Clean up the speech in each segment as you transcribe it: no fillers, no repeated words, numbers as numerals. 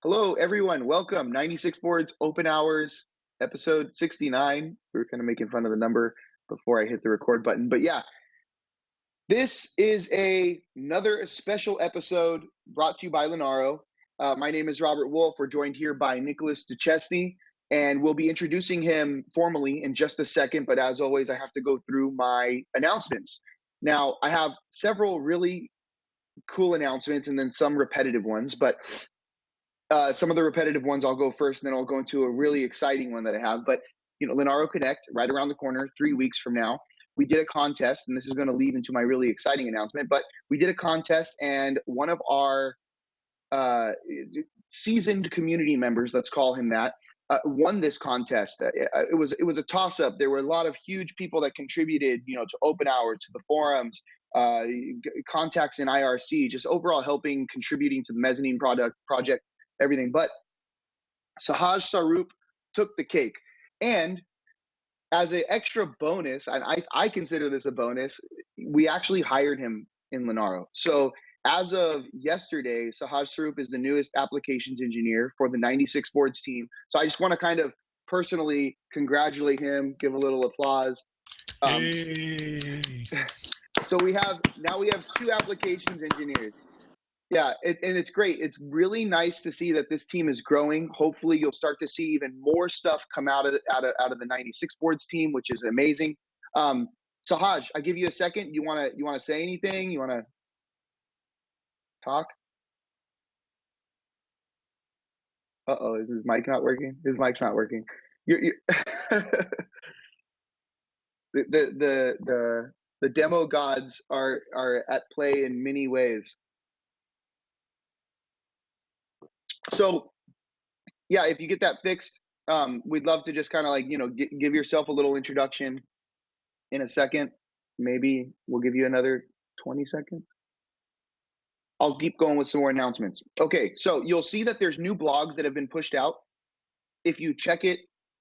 Hello, everyone. Welcome. 96 Boards Open Hours, episode 69. We were kind of making fun of the number before I hit the record button. But yeah, this is another special episode brought to you by Linaro. My name is Robert Wolf. We're joined here by Nicolas Dechesne, and we'll be introducing him formally in just a second. But as always, I have to go through my announcements. Now, I have several really cool announcements and then some repetitive ones, but some of the repetitive ones I'll go first, and then I'll go into a really exciting one that I have. But Linaro Connect, right around the corner, 3 weeks from now, we did a contest, and this is going to lead into my really exciting announcement. But we did a contest, and one of our seasoned community members, let's call him that, won this contest. It was a toss-up. There were a lot of huge people that contributed, to OpenHours, to the forums, contacts in IRC, just overall helping, contributing to the mezzanine project, everything. But Sahaj Sarup took the cake. And as an extra bonus, and I consider this a bonus, we actually hired him in Linaro. So as of yesterday, Sahaj Sarup is the newest applications engineer for the 96 Boards team. So I just want to kind of personally congratulate him, give a little applause. So we have 2 applications engineers. Yeah, and it's great. It's really nice to see that this team is growing. Hopefully, you'll start to see even more stuff come out of the 96 Boards team, which is amazing. Sahaj, I give you a second. You wanna say anything? You wanna talk? Is his mic not working? His mic's not working. You're the demo gods are at play in many ways. So yeah, if you get that fixed, we'd love to just kind of give yourself a little introduction in a second. Maybe we'll give you another 20 seconds. I'll keep going with some more announcements. Okay, so you'll see that there's new blogs that have been pushed out. If you check it,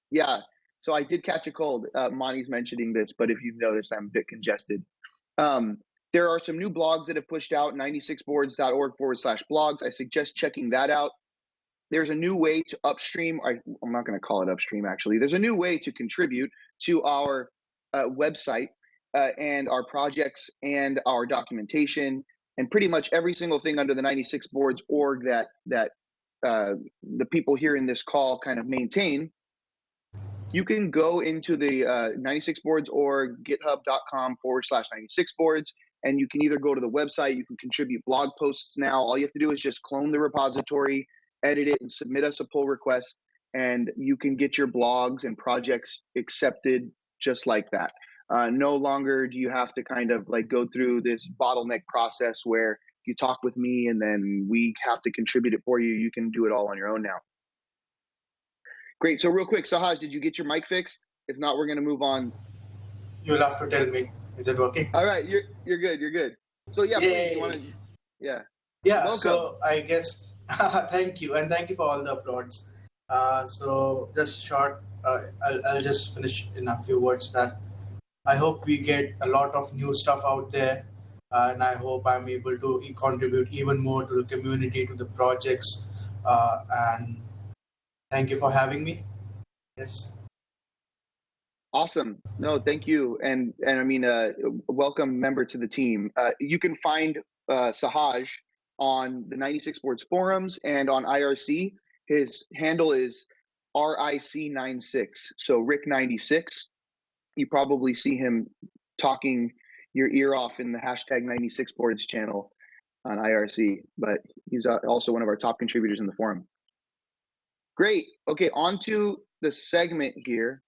yeah. So I did catch a cold. Monty's mentioning this, but if you've noticed, I'm a bit congested. There are some new blogs that have pushed out, 96boards.org/blogs. I suggest checking that out. There's a new way to upstream. I'm not going to call it upstream, actually. There's a new way to contribute to our website and our projects and our documentation and pretty much every single thing under the 96 Boards org that the people here in this call kind of maintain. You can go into the 96 Boards org, github.com/96boards, and you can either go to the website, you can contribute blog posts now. All you have to do is just clone the repository, edit it, and submit us a pull request, and you can get your blogs and projects accepted just like that. No longer do you have to kind of go through this bottleneck process where you talk with me and then we have to contribute it for you. You can do it all on your own now. Great. So real quick, Sahaj, did you get your mic fixed? If not, we're going to move on. You'll have to tell me. Is it working? All right. You're good. You're good. So yeah, please, you want to, yeah. Yeah, welcome. So I guess, thank you. And thank you for all the applauds. So just short, I'll just finish in a few words that I hope we get a lot of new stuff out there. And I hope I'm able to contribute even more to the community, to the projects. And thank you for having me. Yes. Awesome. No, thank you. And I mean, welcome member to the team. You can find Sahaj on the 96 Boards forums and on IRC. His handle is RIC96, so Rick96. You probably see him talking your ear off in the hashtag 96 Boards channel on IRC, but he's also one of our top contributors in the forum. Great. Okay, on to the segment here.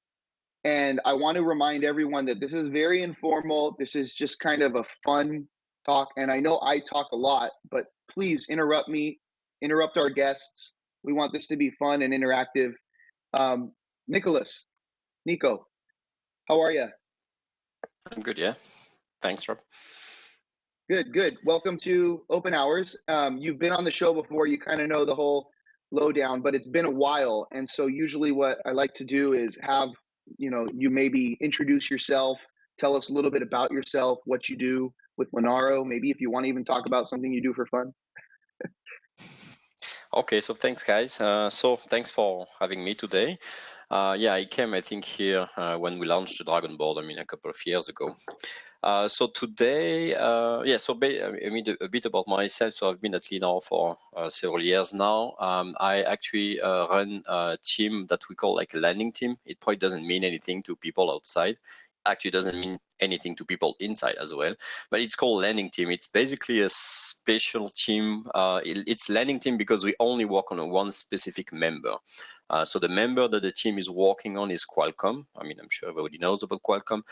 And I want to remind everyone that this is very informal. This is just kind of a fun talk. And I know I talk a lot, but please interrupt me, interrupt our guests. We want this to be fun and interactive. Nico, how are you? I'm good, yeah. Thanks, Rob. Good, good. Welcome to Open Hours. You've been on the show before. You kind of know the whole lowdown, but it's been a while. And so usually what I like to do is have you maybe introduce yourself, tell us a little bit about yourself, what you do with Linaro, maybe if you want to even talk about something you do for fun. Okay, so thanks, guys. So thanks for having me today. Yeah, I came, I think, here when we launched the DragonBoard, I mean, a couple of years ago. So today, yeah, so I mean, a bit about myself. So I've been at Linaro for several years now. I actually run a team that we call like a landing team. It probably doesn't mean anything to people outside. Actually doesn't mean anything to people inside as well, but it's called landing team. It's basically a special team. It's landing team because we only work on one specific member. So the member that the team is working on is Qualcomm. I mean, I'm sure everybody knows about Qualcomm.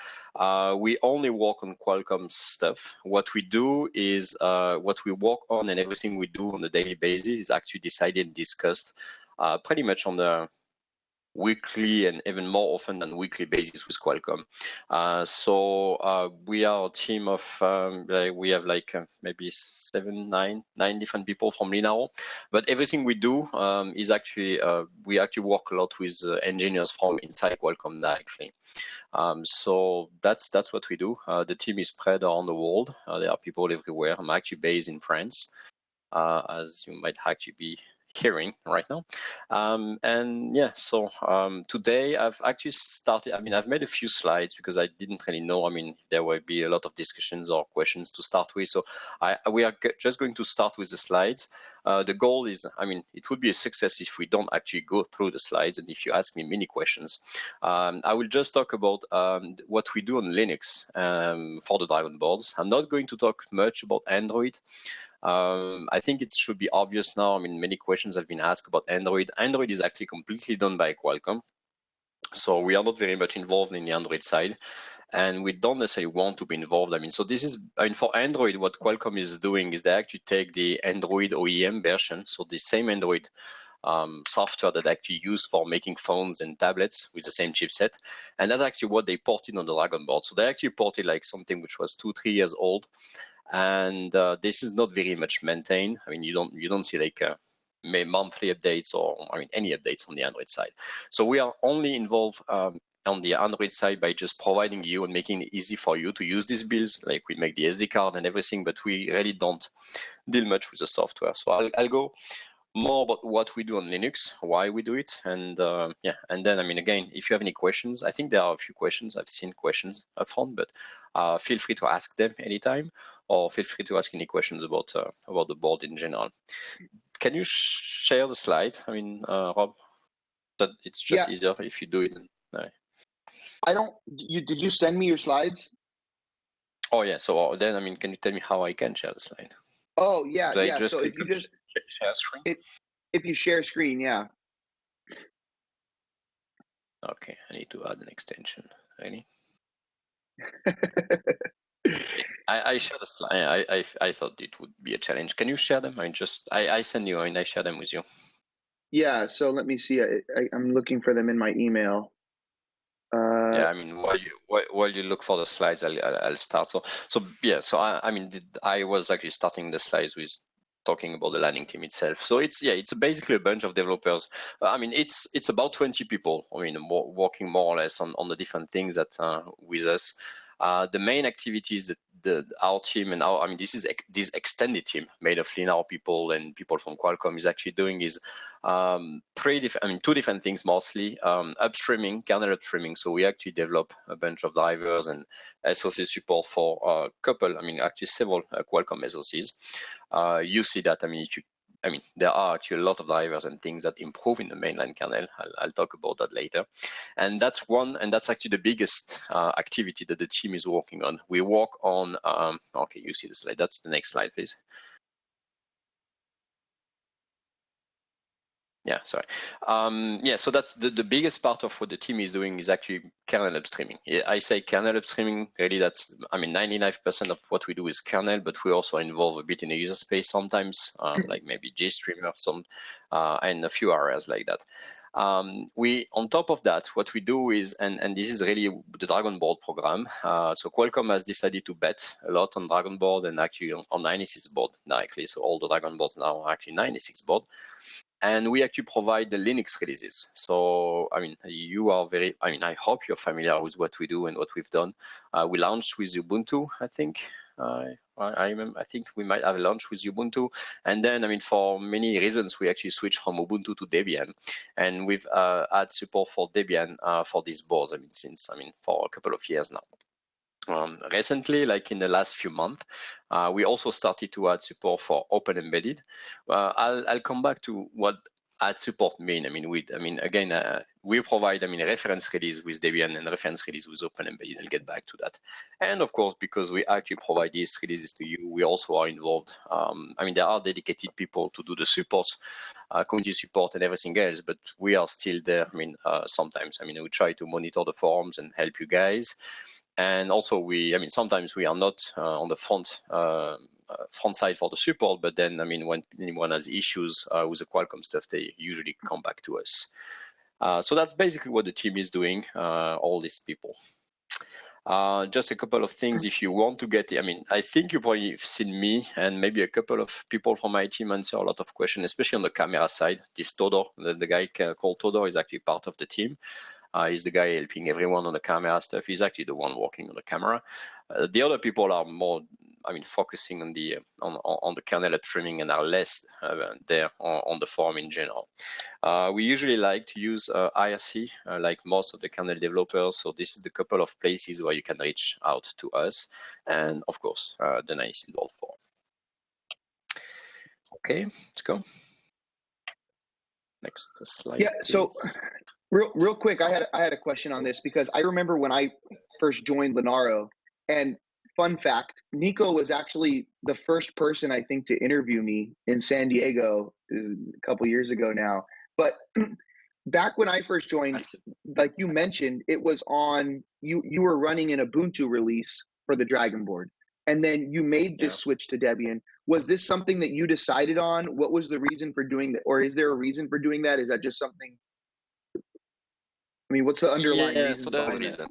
We only work on Qualcomm stuff. What we do is what we work on, and everything we do on a daily basis is actually decided and discussed pretty much on the weekly and even more often than weekly basis with Qualcomm. So we are a team of, we have like maybe nine different people from Linaro, but everything we do is actually, we actually work a lot with engineers from inside Qualcomm directly. So that's what we do. The team is spread around the world. There are people everywhere. I'm actually based in France, as you might actually be hearing right now. And yeah, so today I've actually started, I mean, I've made a few slides because I didn't really know, I mean, there will be a lot of discussions or questions to start with. So we are just going to start with the slides. The goal is, I mean, it would be a success if we don't actually go through the slides and if you ask me many questions. I will just talk about what we do on Linux for the DragonBoards. I'm not going to talk much about Android. I think it should be obvious now. I mean, many questions have been asked about Android. Android is actually completely done by Qualcomm. So we are not very much involved in the Android side, and we don't necessarily want to be involved. I mean, so this is, I mean, for Android, what Qualcomm is doing is they actually take the Android OEM version, so the same Android software that actually used for making phones and tablets with the same chipset, and that's actually what they ported on the DragonBoard. So they actually ported like something which was 2-3 years old, and this is not very much maintained. I mean, you don't see like monthly updates or I mean any updates on the Android side. So we are only involved on the Android side by just providing you and making it easy for you to use these builds. Like we make the SD card and everything, but we really don't deal much with the software. So I'll go more about what we do on Linux, why we do it, and yeah, and then I mean again, if you have any questions, I think there are a few questions. I've seen questions up front, but feel free to ask them anytime, or feel free to ask any questions about the board in general. Can you share the slide? I mean, Rob, that it's just easier if you do it. I don't. Did you send me your slides? Oh yeah. So then I mean, can you tell me how I can share the slide? Oh yeah, yeah. Just so if you just share screen. If you share screen, yeah. Okay, I need to add an extension. Really? I share the slide. I thought it would be a challenge. Can you share them? I send you and I share them with you. Yeah. So let me see. I'm looking for them in my email. Yeah, I mean, while you look for the slides, I'll start. So yeah. So I mean, I was actually starting the slides with talking about the landing team itself. So it's basically a bunch of developers. I mean, it's about 20 people. I mean, working more or less on the different things that with us. The main activities that our team and this extended team made of Linaro people and people from Qualcomm is actually doing is two different things mostly. Upstreaming, kernel upstreaming. So we actually develop a bunch of drivers and SoC support for a couple, actually several Qualcomm SoCs. You see that, there are actually a lot of drivers and things that improve in the mainline kernel. I'll talk about that later. And that's actually the biggest activity that the team is working on. We work on, okay, you see the slide. That's the next slide, please. Yeah, sorry. Yeah, so that's the biggest part of what the team is doing is actually kernel upstreaming. I say kernel upstreaming, really that's, 99% of what we do is kernel, but we also involve a bit in the user space sometimes, like maybe JStream or and a few areas like that. On top of that, what we do is, and this is really the DragonBoard program. So Qualcomm has decided to bet a lot on DragonBoard and actually on 96 board directly. So all the DragonBoards now are actually 96 board. And we actually provide the Linux releases. So, you are I hope you're familiar with what we do and what we've done. We launched with Ubuntu, I think. I remember, I think we might have launched with Ubuntu, and then I mean for many reasons we actually switched from Ubuntu to Debian, and we've had support for Debian for these boards. I mean for a couple of years now. Recently, like in the last few months, we also started to add support for OpenEmbedded. I'll come back to what add support mean. I mean, again, we provide, reference release with Debian and reference release with OpenEmbedded. I'll get back to that. And of course, because we actually provide these releases to you, we also are involved. There are dedicated people to do the support, community support and everything else, but we are still there. Sometimes, we try to monitor the forums and help you guys. And also sometimes we are not on the front side for the support, but then, when anyone has issues with the Qualcomm stuff, they usually come back to us. So that's basically what the team is doing, all these people. Just a couple of things if you want to get, I think you've probably seen me and maybe a couple of people from my team answer a lot of questions, especially on the camera side. This Todor, the guy called Todor is actually part of the team. He's the guy helping everyone on the camera stuff. He's actually the one working on the camera. The other people are more, focusing on the kernel trimming and are less there on the forum in general. We usually like to use IRC, like most of the kernel developers. So this is the couple of places where you can reach out to us, and of course the nice involved forum. Okay, let's go. Next slide. Yeah. So. Real quick, I had a question on this because I remember when I first joined Linaro, and fun fact, Nico was actually the first person I think to interview me in San Diego a couple years ago now. But back when I first joined, like you mentioned, it was on you were running an Ubuntu release for the DragonBoard, and then you made this switch to Debian. Was this something that you decided on? What was the reason for doing that, or is there a reason for doing that? Is that just something? What's the underlying reason behind that?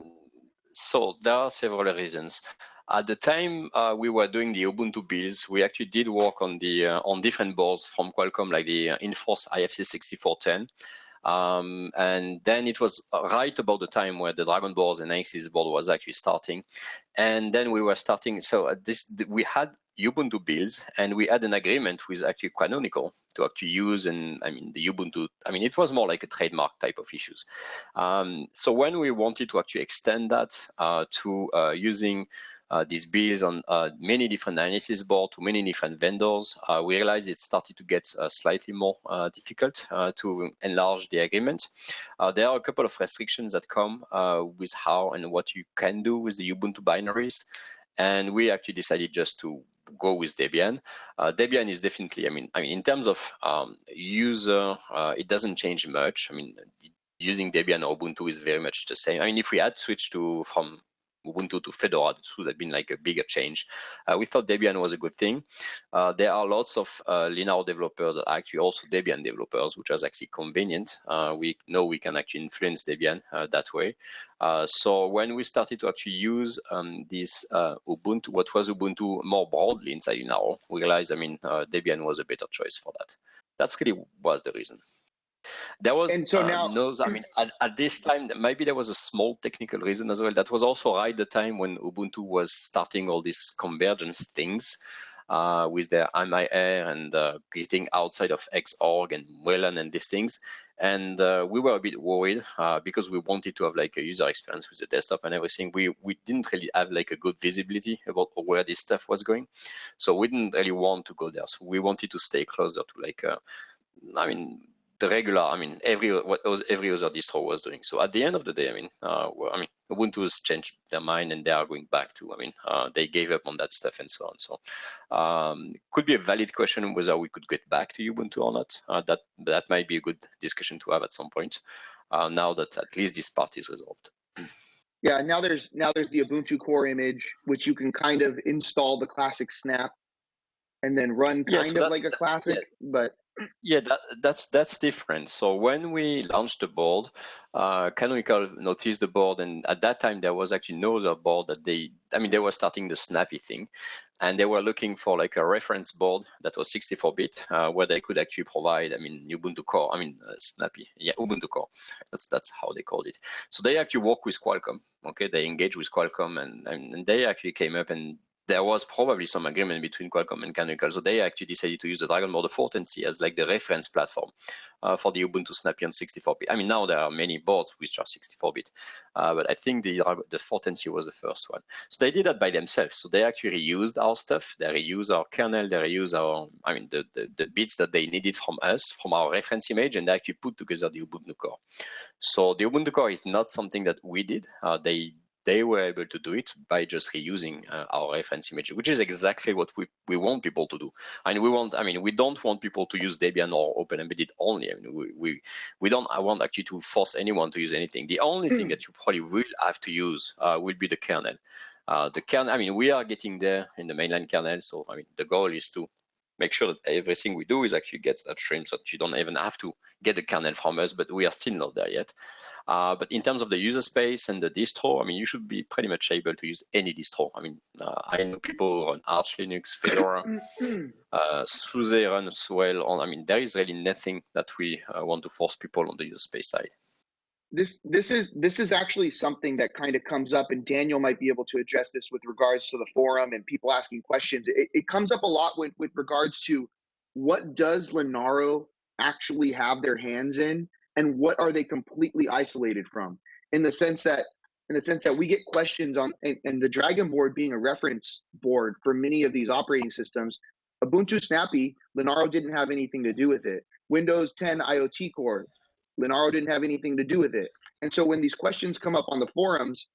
So there are several reasons. At the time we were doing the Ubuntu builds, we actually did work on the on different boards from Qualcomm, like the Enforce IFC 6410. And then it was right about the time where the DragonBoard and Axis board was actually starting. And then we were starting, so we had Ubuntu builds, and we had an agreement with actually Canonical to actually use, and the Ubuntu, it was more like a trademark type of issues. So when we wanted to actually extend that to using these builds on many different analysis boards to many different vendors, we realized it started to get slightly more difficult to enlarge the agreement. There are a couple of restrictions that come with how and what you can do with the Ubuntu binaries, and we actually decided just to go with Debian. Debian is definitely, in terms of user, it doesn't change much. Using Debian or Ubuntu is very much the same. If we had switched from Ubuntu to Fedora, this would have been like a bigger change. We thought Debian was a good thing. There are lots of Linaro developers that are actually also Debian developers, which is actually convenient. We know we can actually influence Debian that way. So when we started to actually use this Ubuntu, what was Ubuntu more broadly inside Linaro, we realized, Debian was a better choice for that. That's really was the reason. There was at this time, maybe there was a small technical reason as well. That was also right the time when Ubuntu was starting all these convergence things with their MIR and getting outside of Xorg and Wayland and these things. And we were a bit worried because we wanted to have like a user experience with the desktop and everything. We didn't really have like a good visibility about where this stuff was going. So we didn't really want to go there. So we wanted to stay closer to like, the regular, every other distro was doing. So at the end of the day, Ubuntu has changed their mind and they are going back to, they gave up on that stuff and so on. So could be a valid question whether we could get back to Ubuntu or not. That might be a good discussion to have at some point. Now that at least this part is resolved. Yeah, now there's the Ubuntu core image, which you can kind of install the classic snap and then run kind of like a classic, but. Yeah, that's different. So when we launched the board, Canonical noticed the board, and at that time there was actually no other board that they were starting the snappy thing, and they were looking for like a reference board that was 64-bit, where they could actually provide, Ubuntu Core, snappy, yeah, Ubuntu Core. That's how they called it. So they actually work with Qualcomm. Okay, they engage with Qualcomm, and they actually came up and there was probably some agreement between Qualcomm and Canonical, so they actually decided to use the DragonBoard 410C as like the reference platform for the Ubuntu Snapdragon 64-bit. I mean, now there are many boards which are 64-bit, but I think the 410C was the first one. So they did that by themselves. So they actually reused our stuff, they reused our kernel, they reused our, I mean, the bits that they needed from us, from our reference image, and they actually put together the Ubuntu core. So the Ubuntu core is not something that we did. They were able to do it by just reusing our reference image, which is exactly what we want people to do. And we don't want people to use Debian or OpenEmbedded only. I mean, we don't want actually to force anyone to use anything. The only thing that you probably will have to use will be the kernel. The kernel, I mean, we are getting there in the mainline kernel. So, I mean, the goal is to make sure that everything we do is actually gets upstream, so that you don't even have to get the kernel from us, but we are still not there yet. But in terms of the user space and the distro, I mean, you should be pretty much able to use any distro. I mean, I know people on Arch Linux, Fedora, SUSE run as well on. I mean, there is really nothing that we want to force people on the user space side. This is actually something that kind of comes up, and Daniel might be able to address this with regards to the forum and people asking questions. It comes up a lot with regards to what does Linaro actually have their hands in, and what are they completely isolated from, in the sense that we get questions on, and the DragonBoard being a reference board for many of these operating systems. Ubuntu Snappy, Linaro didn't have anything to do with it. Windows 10 IoT Core, Linaro didn't have anything to do with it. And so when these questions come up on the forums,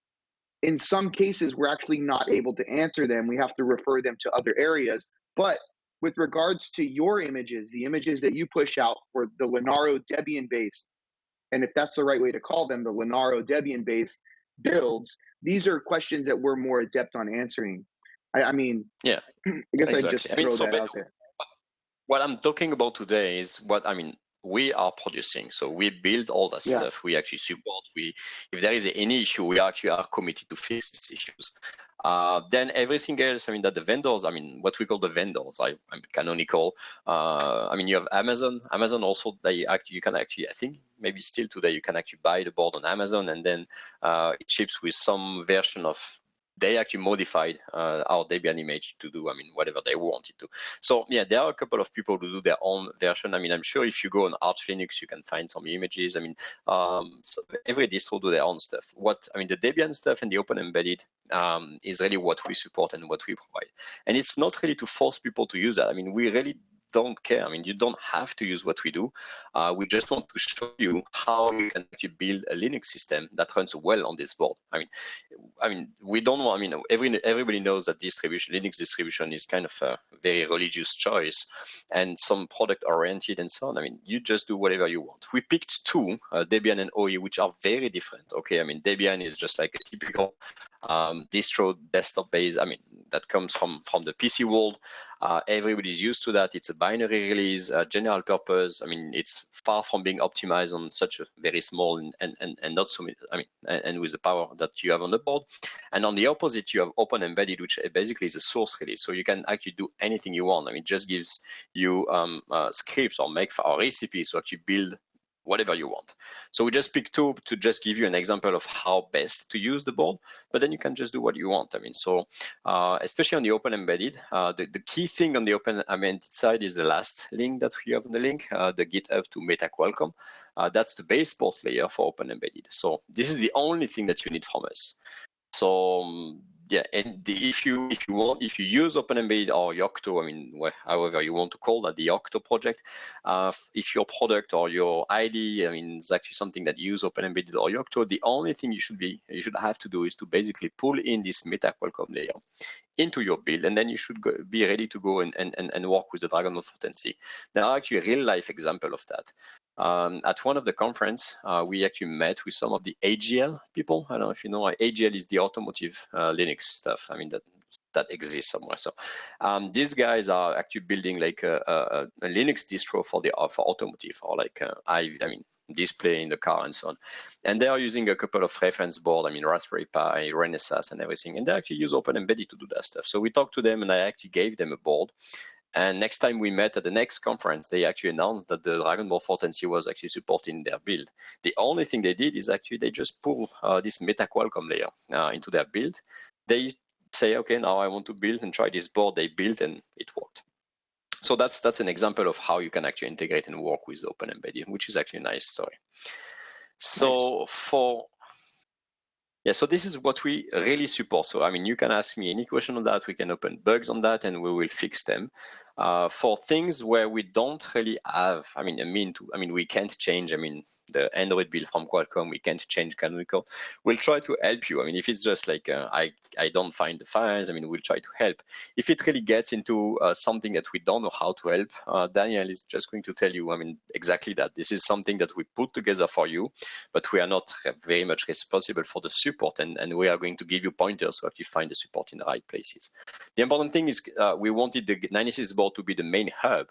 in some cases, we're actually not able to answer them. We have to refer them to other areas. But with regards to your images, the images that you push out for the Linaro Debian-based, and if that's the right way to call them, the Linaro Debian-based builds, these are questions that we're more adept on answering. I mean, yeah, I guess exactly. I'd just throw that out there. What I'm talking about today is what, I mean, we are producing. So we build all that stuff. We actually support. If there is any issue, we actually are committed to fix these issues. Then everything else, I mean, that the vendors, I mean, what we call the vendors, I'm Canonical. I mean, you have Amazon. Amazon also, you can actually, I think maybe still today, you can actually buy the board on Amazon, and then it ships with some version of, they actually modified our Debian image to do, I mean, whatever they wanted to. So yeah, there are a couple of people who do their own version. I mean, I'm sure if you go on Arch Linux, you can find some images. I mean, so every distro do their own stuff. The Debian stuff and the OpenEmbedded is really what we support and what we provide. And it's not really to force people to use that. I mean, we really don't care. I mean, you don't have to use what we do. We just want to show you how you can actually build a Linux system that runs well on this board. I mean, we don't want. I mean, everybody knows that Linux distribution is kind of a very religious choice, and some product oriented and so on. I mean, you just do whatever you want. We picked two, Debian and OE, which are very different. Okay, I mean, Debian is just like a typical distro desktop base. I mean, that comes from the PC world. Everybody's used to that. It's a binary release, general purpose. I mean, it's far from being optimized on such a very small and not so many, I mean, and with the power that you have on the board. And on the opposite, you have OpenEmbedded, which basically is a source release. So you can actually do anything you want. I mean, it just gives you scripts or recipes to actually build whatever you want. So we just picked two to just give you an example of how best to use the board, but then you can just do what you want. I mean, so especially on the OpenEmbedded, the key thing on the OpenEmbedded side is the last link that we have on the link, the GitHub to Meta Qualcomm. That's the base port layer for OpenEmbedded. So this is the only thing that you need from us. So yeah, and if you use OpenEmbedded or Yocto, I mean, however you want to call that, the Yocto project, if your product or your ID, I mean, is actually something that use OpenEmbedded or Yocto, the only thing you should have to do is to basically pull in this Meta Qualcomm layer into your build, and then you should be ready to go and work with the DragonBoard 410C. There are actually a real life example of that. At one of the conference, we actually met with some of the AGL people. I don't know if you know, AGL is the automotive Linux stuff. I mean, that exists somewhere. So these guys are actually building like a Linux distro for automotive, or like display in the car and so on. And they are using a couple of reference board. I mean, Raspberry Pi, Renesas, and everything. And they actually use OpenEmbedded to do that stuff. So we talked to them, and I actually gave them a board. And next time we met at the next conference, they actually announced that the DragonBoard 410C was actually supporting their build. The only thing they did is actually they just pull this Meta Qualcomm layer into their build. They say, okay, now I want to build and try this board. They built and it worked. So that's an example of how you can actually integrate and work with OpenEmbedded, which is actually a nice story. So so this is what we really support. So I mean, you can ask me any question on that. We can open bugs on that, and we will fix them. For things where we don't really have, we can't change. I mean, the Android build from Qualcomm, we can't change canonical. We'll try to help you. I mean, if it's just like I don't find the files, I mean, we'll try to help. If it really gets into something that we don't know how to help, Daniel is just going to tell you, I mean, exactly that. This is something that we put together for you, but we are not very much responsible for the support, and we are going to give you pointers to actually find the support in the right places. The important thing is we wanted the 96 board to be the main hub.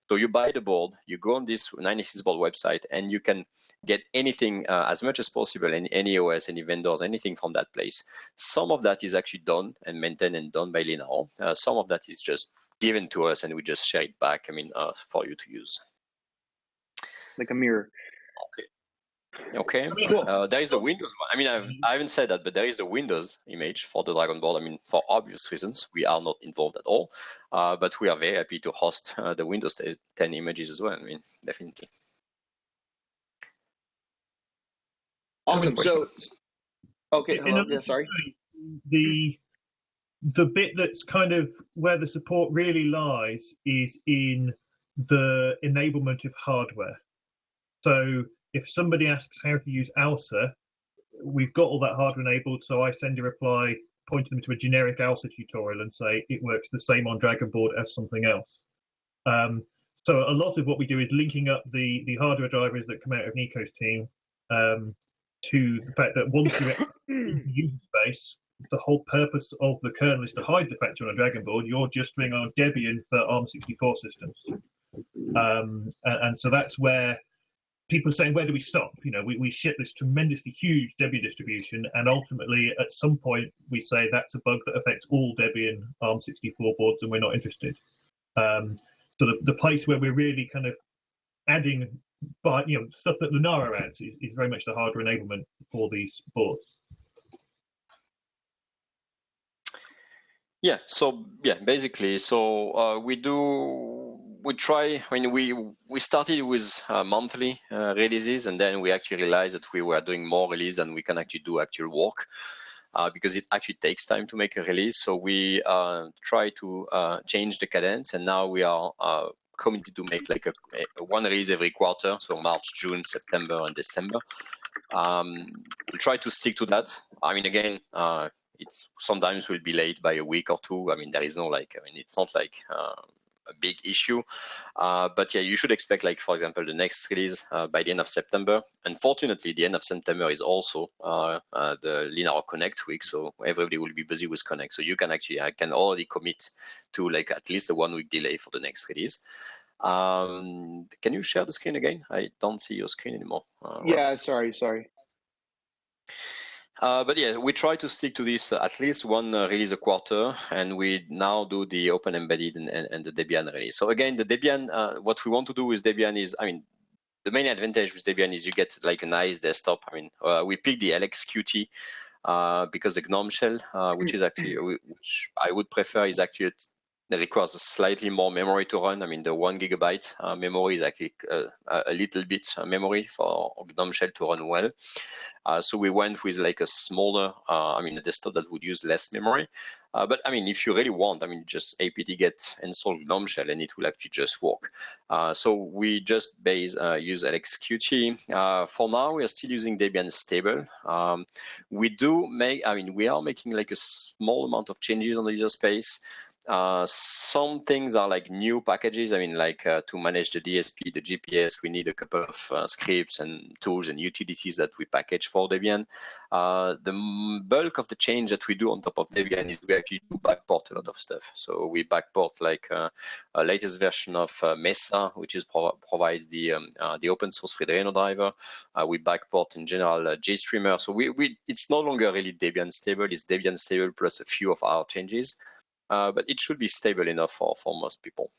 So you buy the board, you go on this 96 board website, and you can get anything as much as possible, any OS, any vendors, anything from that place. Some of that is actually done and maintained and done by Linaro. Some of that is just given to us, and we just share it back, for you to use. Like a mirror. Okay. Cool. There is the Windows one. I mean, I haven't said that, but there is the Windows image for the DragonBoard. I mean, for obvious reasons, we are not involved at all, but we are very happy to host the Windows 10 images as well. I mean, definitely. Awesome. So, okay. Hello. Yeah, sorry. The bit that's kind of where the support really lies is in the enablement of hardware. So if somebody asks how to use ALSA, we've got all that hardware enabled, so I send a reply pointing them to a generic ALSA tutorial and say it works the same on DragonBoard as something else. So a lot of what we do is linking up the hardware drivers that come out of Nico's team to the fact that once you're in user space, the whole purpose of the kernel is to hide the fact you're on a DragonBoard. You're just doing on Debian for ARM64 systems. And so that's where people are saying, where do we stop? You know, we ship this tremendously huge Debian distribution, and ultimately at some point we say that's a bug that affects all Debian ARM64 boards, and we're not interested. So the place where we're really kind of adding, stuff that Linaro adds is very much the hardware enablement for these boards. Yeah. So basically, we try. I mean, we started with monthly releases, and then we actually realized that we were doing more release than we can actually do actual work, because it actually takes time to make a release. So we try to change the cadence, and now we are committed to make like a one release every quarter. So March, June, September, and December. We'll try to stick to that. I mean, again, it's sometimes will be late by a week or two. I mean, there is no it's not like a big issue, but yeah, you should expect, like, for example, the next release by the end of September. Unfortunately, the end of September is also the Linaro Connect week, so everybody will be busy with Connect. So I can already commit to like at least a 1 week delay for the next release. Can you share the screen again? I don't see your screen anymore. Yeah, sorry. But yeah, we try to stick to this at least one release a quarter, and we now do the OpenEmbedded and the Debian release. So again, the Debian, what we want to do with Debian is, the main advantage with Debian is you get like a nice desktop. We pick the LXQT because the GNOME shell, which is actually, which I would prefer, is actually that requires slightly more memory to run. The 1 gigabyte memory is actually a little bit memory for GNOME shell to run well. So we went with like a smaller, a desktop that would use less memory. But if you really want, just apt-get install GNOME shell and it will actually just work. So we just use LXQT. For now, we are still using Debian stable. We are making like a small amount of changes on the user space. Some things are like new packages. To manage the DSP, the GPS, we need a couple of scripts and tools and utilities that we package for Debian. The bulk of the change that we do on top of Debian is we actually do backport a lot of stuff. So we backport like a latest version of Mesa, which provides the open source Freedreno driver. We backport in general JStreamer. So it's no longer really Debian stable. It's Debian stable plus a few of our changes. But it should be stable enough for most people.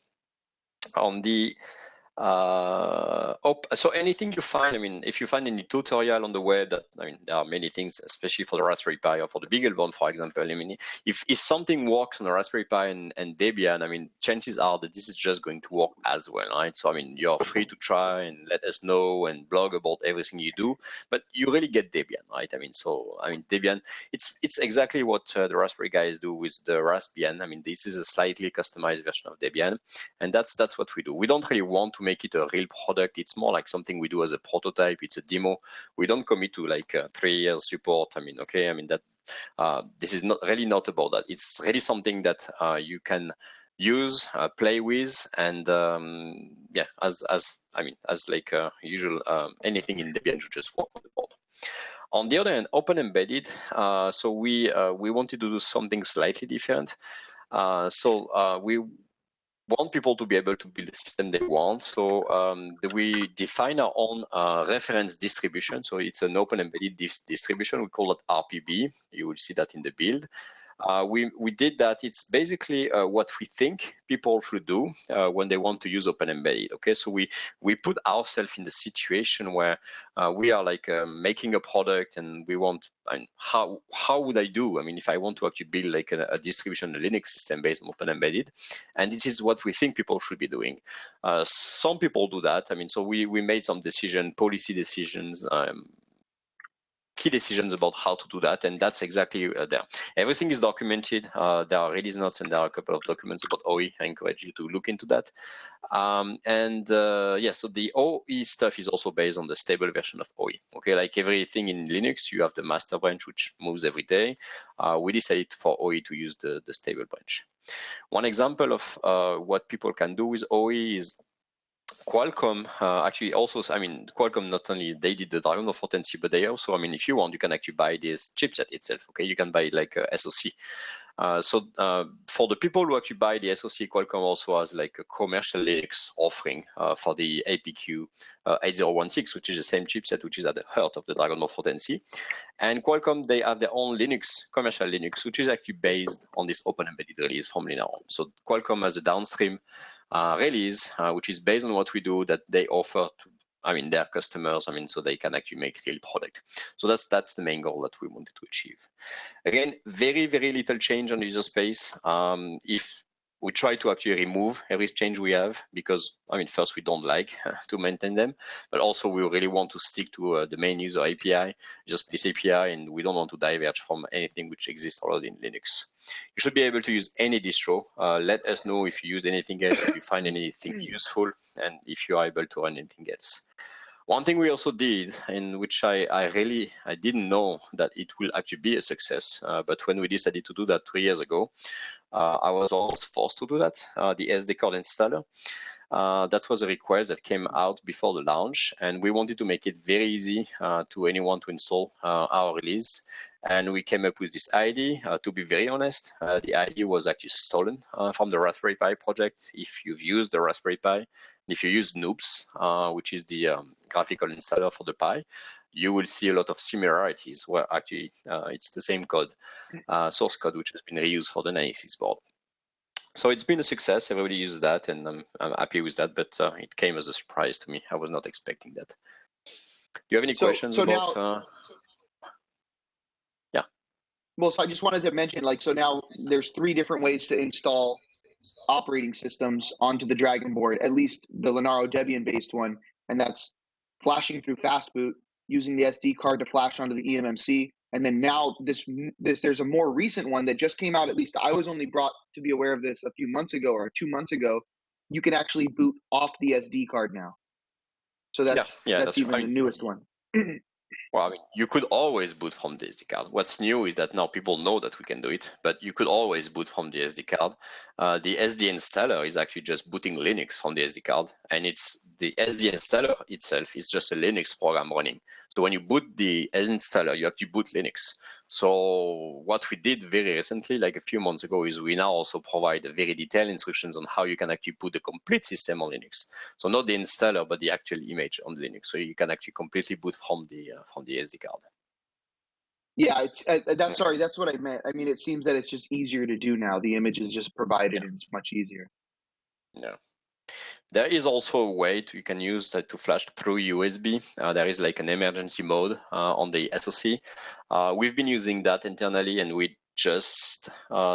On the So anything you find, I mean, if you find any tutorial on the web, that, I mean, there are many things, especially for the Raspberry Pi or for the BeagleBone, for example. I mean, if something works on the Raspberry Pi and Debian, I mean, chances are that this is just going to work as well, right? So, I mean, you're free to try and let us know and blog about everything you do, but you really get Debian, right? I mean, so, I mean, Debian, it's exactly what the Raspberry guys do with the Raspbian. I mean, this is a slightly customized version of Debian, and that's what we do. We don't really want to make it a real product. It's more like something we do as a prototype. It's a demo. We don't commit to like 3 years support. I mean, okay, I mean that this is not really not about that. It's really something that you can use, play with, and yeah, as like usual, anything in Debian should just work on the board. On the other hand, OpenEmbedded. So we wanted to do something slightly different. We want people to be able to build the system they want. So we define our own reference distribution. So it's an open embedded distribution. We call it RPB. You will see that in the build. We did that. It's basically what we think people should do when they want to use OpenEmbedded. Okay, so we put ourselves in the situation where we are like making a product, and we want. I mean, how would I do? I mean, if I want to actually build like a distribution, a Linux system based on OpenEmbedded, and this is what we think people should be doing. Some people do that. I mean, so we made some policy decisions. Key decisions about how to do that, and that's exactly there. Everything is documented. There are release notes, and there are a couple of documents about OE. I encourage you to look into that. Yeah, so the OE stuff is also based on the stable version of OE. Okay, like everything in Linux, you have the master branch, which moves every day. We decided for OE to use the stable branch. One example of what people can do with OE is Qualcomm actually also, I mean, Qualcomm not only they did the DragonBoard 410C, but they also, I mean, if you want, you can actually buy this chipset itself. Okay, you can buy like a SoC. For the people who actually buy the SoC, Qualcomm also has like a commercial Linux offering for the APQ 8016, which is the same chipset which is at the heart of the DragonBoard 410C. And Qualcomm, they have their own Linux, commercial Linux, which is actually based on this OpenEmbedded release from Linaro. So Qualcomm has a downstream release, which is based on what we do, that they offer to, I mean, their customers, I mean, so they can actually make real product. So that's the main goal that we wanted to achieve. Again, very, very little change on the user space. If we try to actually remove every change we have, because, I mean, first, we don't like to maintain them, but also we really want to stick to the main user API, just this API, and we don't want to diverge from anything which exists already in Linux. You should be able to use any distro. Let us know if you use anything else, if you find anything useful, and if you are able to run anything else. One thing we also did, in which I didn't know that it will actually be a success, but when we decided to do that 3 years ago, I was almost forced to do that, the SD card installer. That was a request that came out before the launch, and we wanted to make it very easy to anyone to install our release. And we came up with this idea. To be very honest, the idea was actually stolen from the Raspberry Pi project. If you've used the Raspberry Pi, if you use Noops, which is the graphical installer for the Pi, you will see a lot of similarities where actually it's the same code, source code, which has been reused for the 96 board. So it's been a success. Everybody uses that, and I'm happy with that, but it came as a surprise to me. I was not expecting that. Do you have any questions about... Now, yeah. Well, so I just wanted to mention, like, so now there's 3 different ways to install operating systems onto the DragonBoard, at least the Linaro Debian-based one, and that's flashing through Fastboot, using the SD card to flash onto the eMMC, and then now there's a more recent one that just came out. At least I was only brought to be aware of this a few months ago or 2 months ago. You can actually boot off the SD card now. So that's even right. The newest one. Well, I mean, you could always boot from the SD card. What's new is that now people know that we can do it, but you could always boot from the SD card. The SD installer is actually just booting Linux from the SD card, and it's the SD installer itself is just a Linux program running. So when you boot the SD installer, you actually boot Linux. So what we did very recently, like a few months ago, is we now also provide very detailed instructions on how you can actually put the complete system on Linux. So not the installer, but the actual image on Linux. So you can actually completely boot from the SD card. Yeah, that's what I meant. I mean, it seems that it's just easier to do now. The image is just provided, and it's much easier. Yeah. There is also a way you can use that to flash through USB. There is like an emergency mode on the SoC. We've been using that internally, and we just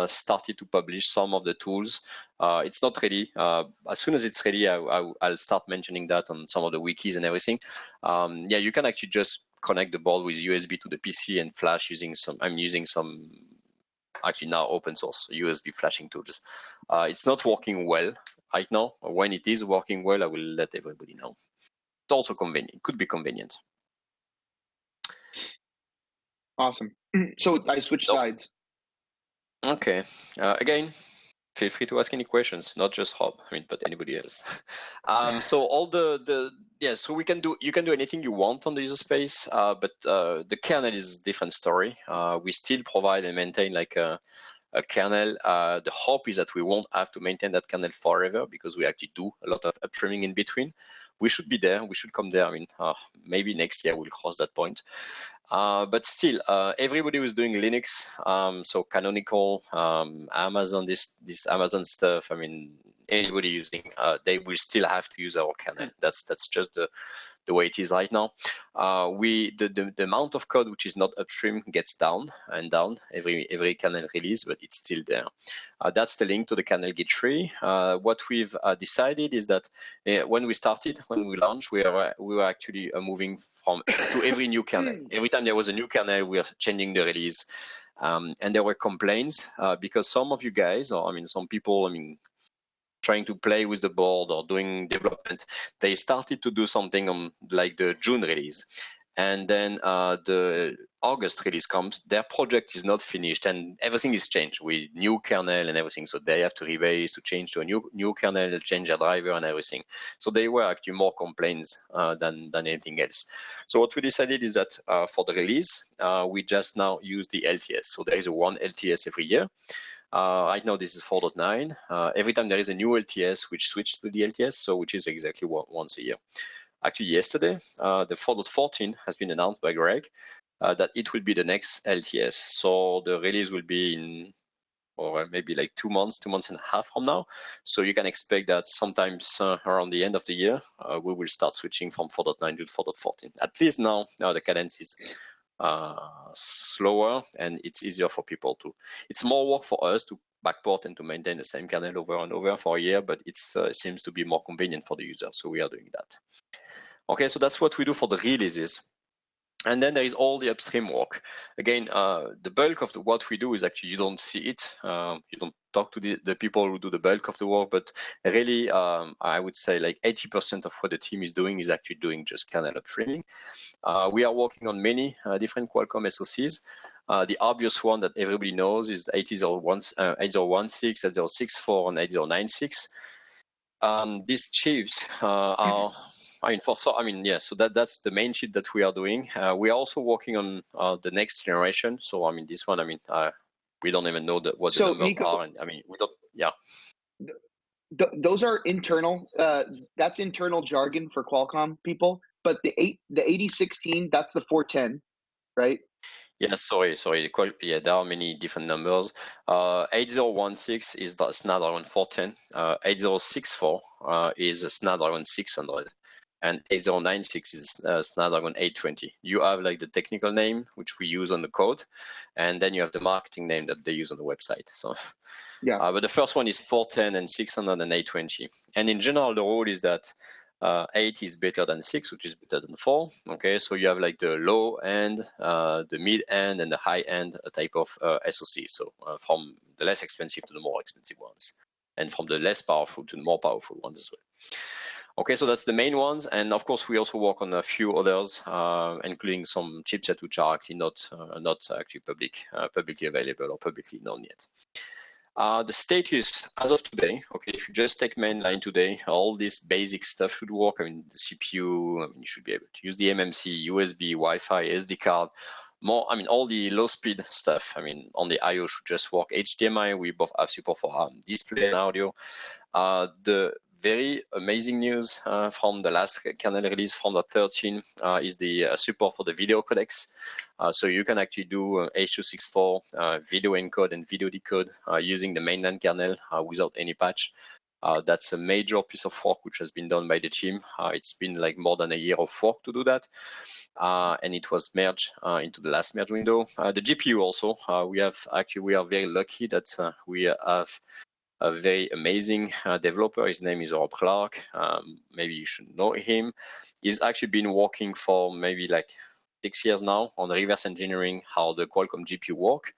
started to publish some of the tools. It's not ready. As soon as it's ready, I'll start mentioning that on some of the wikis and everything. Yeah, you can actually just connect the board with USB to the PC and flash using some. I'm using some actually now open source USB flashing tools. It's not working well right now. When it is working well, I will let everybody know. It's also convenient. It could be convenient. Awesome. So I switched sides. Okay. Again, feel free to ask any questions, not just Rob, but anybody else. So all so you can do anything you want on the user space, but the kernel is a different story. We still provide and maintain like a kernel. The hope is that we won't have to maintain that kernel forever, because we actually do a lot of uptrimming in between. We should be there. We should come there. Maybe next year we'll cross that point. But still, everybody who's doing Linux, so Canonical, Amazon, this Amazon stuff, anybody using, they will still have to use our kernel. That's just the way it is right now. The amount of code which is not upstream gets down and down every kernel release, but it's still there. That's the link to the kernel Git tree. What we've decided is that when we launched, we were actually moving from to every new kernel. Every time there was a new kernel, we are changing the release. And there were complaints because some of you guys, or some people, trying to play with the board or doing development, they started to do something on like the June release. And then the August release comes, their project is not finished and everything is changed with new kernel and everything. So they have to rebase, to change to a new kernel, change their driver and everything. So they were actually more complaints than anything else. So what we decided is that for the release, we just now use the LTS. So there is one LTS every year. Right now, this is 4.9. Every time there is a new LTS, which switches to the LTS, so which is exactly once a year. Actually, yesterday, the 4.14 has been announced by Greg that it will be the next LTS. So the release will be in, or maybe like 2 months and a half from now. So you can expect that sometimes around the end of the year, we will start switching from 4.9 to 4.14. At least now the cadence is slower and it's easier for people to. It's more work for us to backport and to maintain the same kernel over and over for a year, but it seems to be more convenient for the user. So we are doing that. Okay, so that's what we do for the releases. And then there is all the upstream work. Again, the bulk of what we do is actually, you don't see it. You don't talk to the people who do the bulk of the work, but really, I would say like 80% of what the team is doing is actually doing just kernel upstreaming. We are working on many different Qualcomm SoCs. The obvious one that everybody knows is 8016, 8064, and 8096. These chips are, so that's the main chip that we are doing. We are also working on the next generation. So, this one, we don't even know what the numbers Nico, are. And we don't, yeah. Those are internal, that's internal jargon for Qualcomm people, but the 8016, that's the 410, right? Yeah, sorry. Yeah, there are many different numbers. 8016 is the Snapdragon 410. 8064 is a Snapdragon 600. And 8096 is Snapdragon 820. You have like the technical name, which we use on the code, and then you have the marketing name that they use on the website. So, yeah. But the first one is 410 and 600 and 820. And in general, the rule is that 8 is better than 6, which is better than 4. Okay, so you have like the low end, the mid end, and the high end type of SoC. So from the less expensive to the more expensive ones, and from the less powerful to the more powerful ones as well. Okay, so that's the main ones, and of course we also work on a few others, including some chipsets which are actually not actually publicly available or publicly known yet. The status as of today, okay, if you just take mainline today, all this basic stuff should work. The CPU, you should be able to use the MMC, USB, Wi-Fi, SD card, all the low speed stuff. On the I/O should just work. HDMI, we both have support for display and audio. The very amazing news from the last kernel release from the 13 is the support for the video codecs. So you can actually do H.264 video encode and video decode using the mainline kernel without any patch. That's a major piece of work which has been done by the team. It's been like more than a year of work to do that, and it was merged into the last merge window. The GPU also, we are very lucky that we have a very amazing developer. His name is Rob Clark. Maybe you should know him. He's actually been working for maybe like 6 years now on reverse engineering how the Qualcomm GPU work,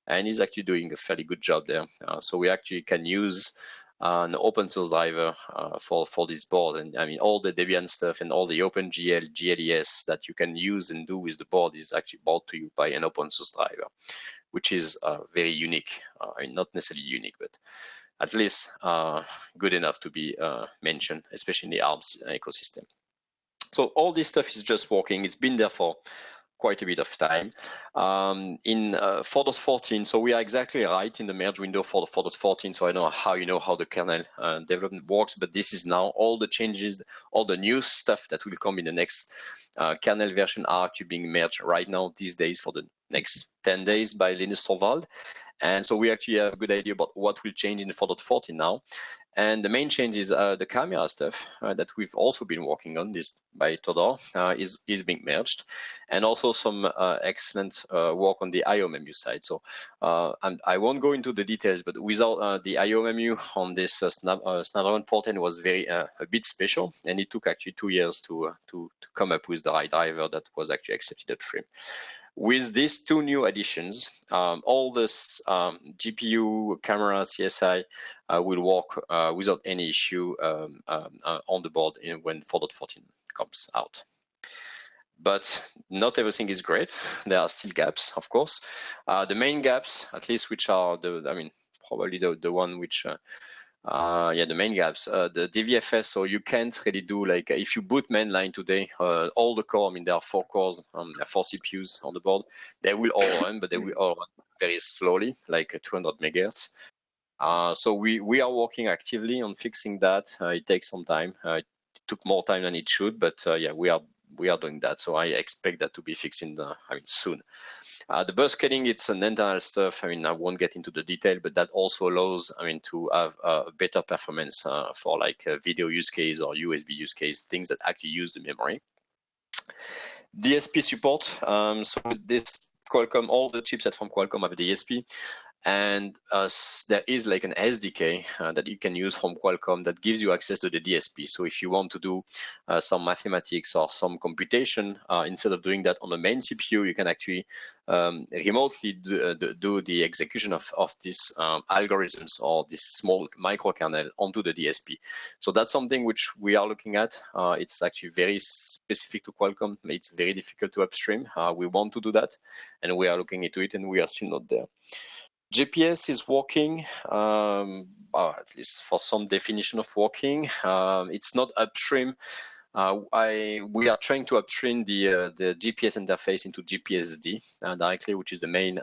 and he's actually doing a fairly good job there. So we actually can use an open source driver for this board, and I mean all the Debian stuff and all the OpenGL, GLES that you can use and do with the board is actually brought to you by an open source driver, which is very unique. I mean, not necessarily unique, but at least good enough to be mentioned, especially in the ARMS ecosystem. So all this stuff is just working. It's been there for quite a bit of time. In 4.14, so we are exactly right in the merge window for the 4.14, so I know how the kernel development works, but this is now all the changes, all the new stuff that will come in the next kernel version are actually being merged right now these days for the next 10 days by Linus Torvald. And so we actually have a good idea about what will change in the 4.14 now. And the main change is the camera stuff that we've also been working on, this by Todor, is being merged. And also some excellent work on the I/O menu side. So I won't go into the details, but without the I/O menu on this Snapdragon 410 was a bit special. And it took actually 2 years to come up with the right driver that was actually accepted upstream. With these two new additions, all this GPU, camera, CSI will work without any issue on the board when 4.14 comes out. But not everything is great. There are still gaps, of course. The main gaps, at least, which are probably the one which the main gaps, the DVFS, so you can't really do like, if you boot mainline today, all the core, I mean, there are 4 cores, 4 CPUs on the board, they will all run, but they will all run very slowly, like 200 megahertz. So we are working actively on fixing that. It takes some time. It took more time than it should, but yeah, we are doing that. So I expect that to be fixed soon. The bus scaling, it's an internal stuff. I mean, I won't get into the detail, but that also allows, to have a better performance for like a video use case or USB use case, things that actually use the memory. DSP support. So this Qualcomm, all the chipsets from Qualcomm have DSP. And there is like an SDK that you can use from Qualcomm that gives you access to the DSP. So if you want to do some mathematics or some computation, instead of doing that on the main CPU, you can actually remotely do the execution of these algorithms or this small microkernel onto the DSP. So that's something which we are looking at. It's actually very specific to Qualcomm. It's very difficult to upstream. We want to do that, and we are looking into it, and we are still not there. GPS is working, at least for some definition of working. It's not upstream. We are trying to upstream the GPS interface into GPSD directly, which is the main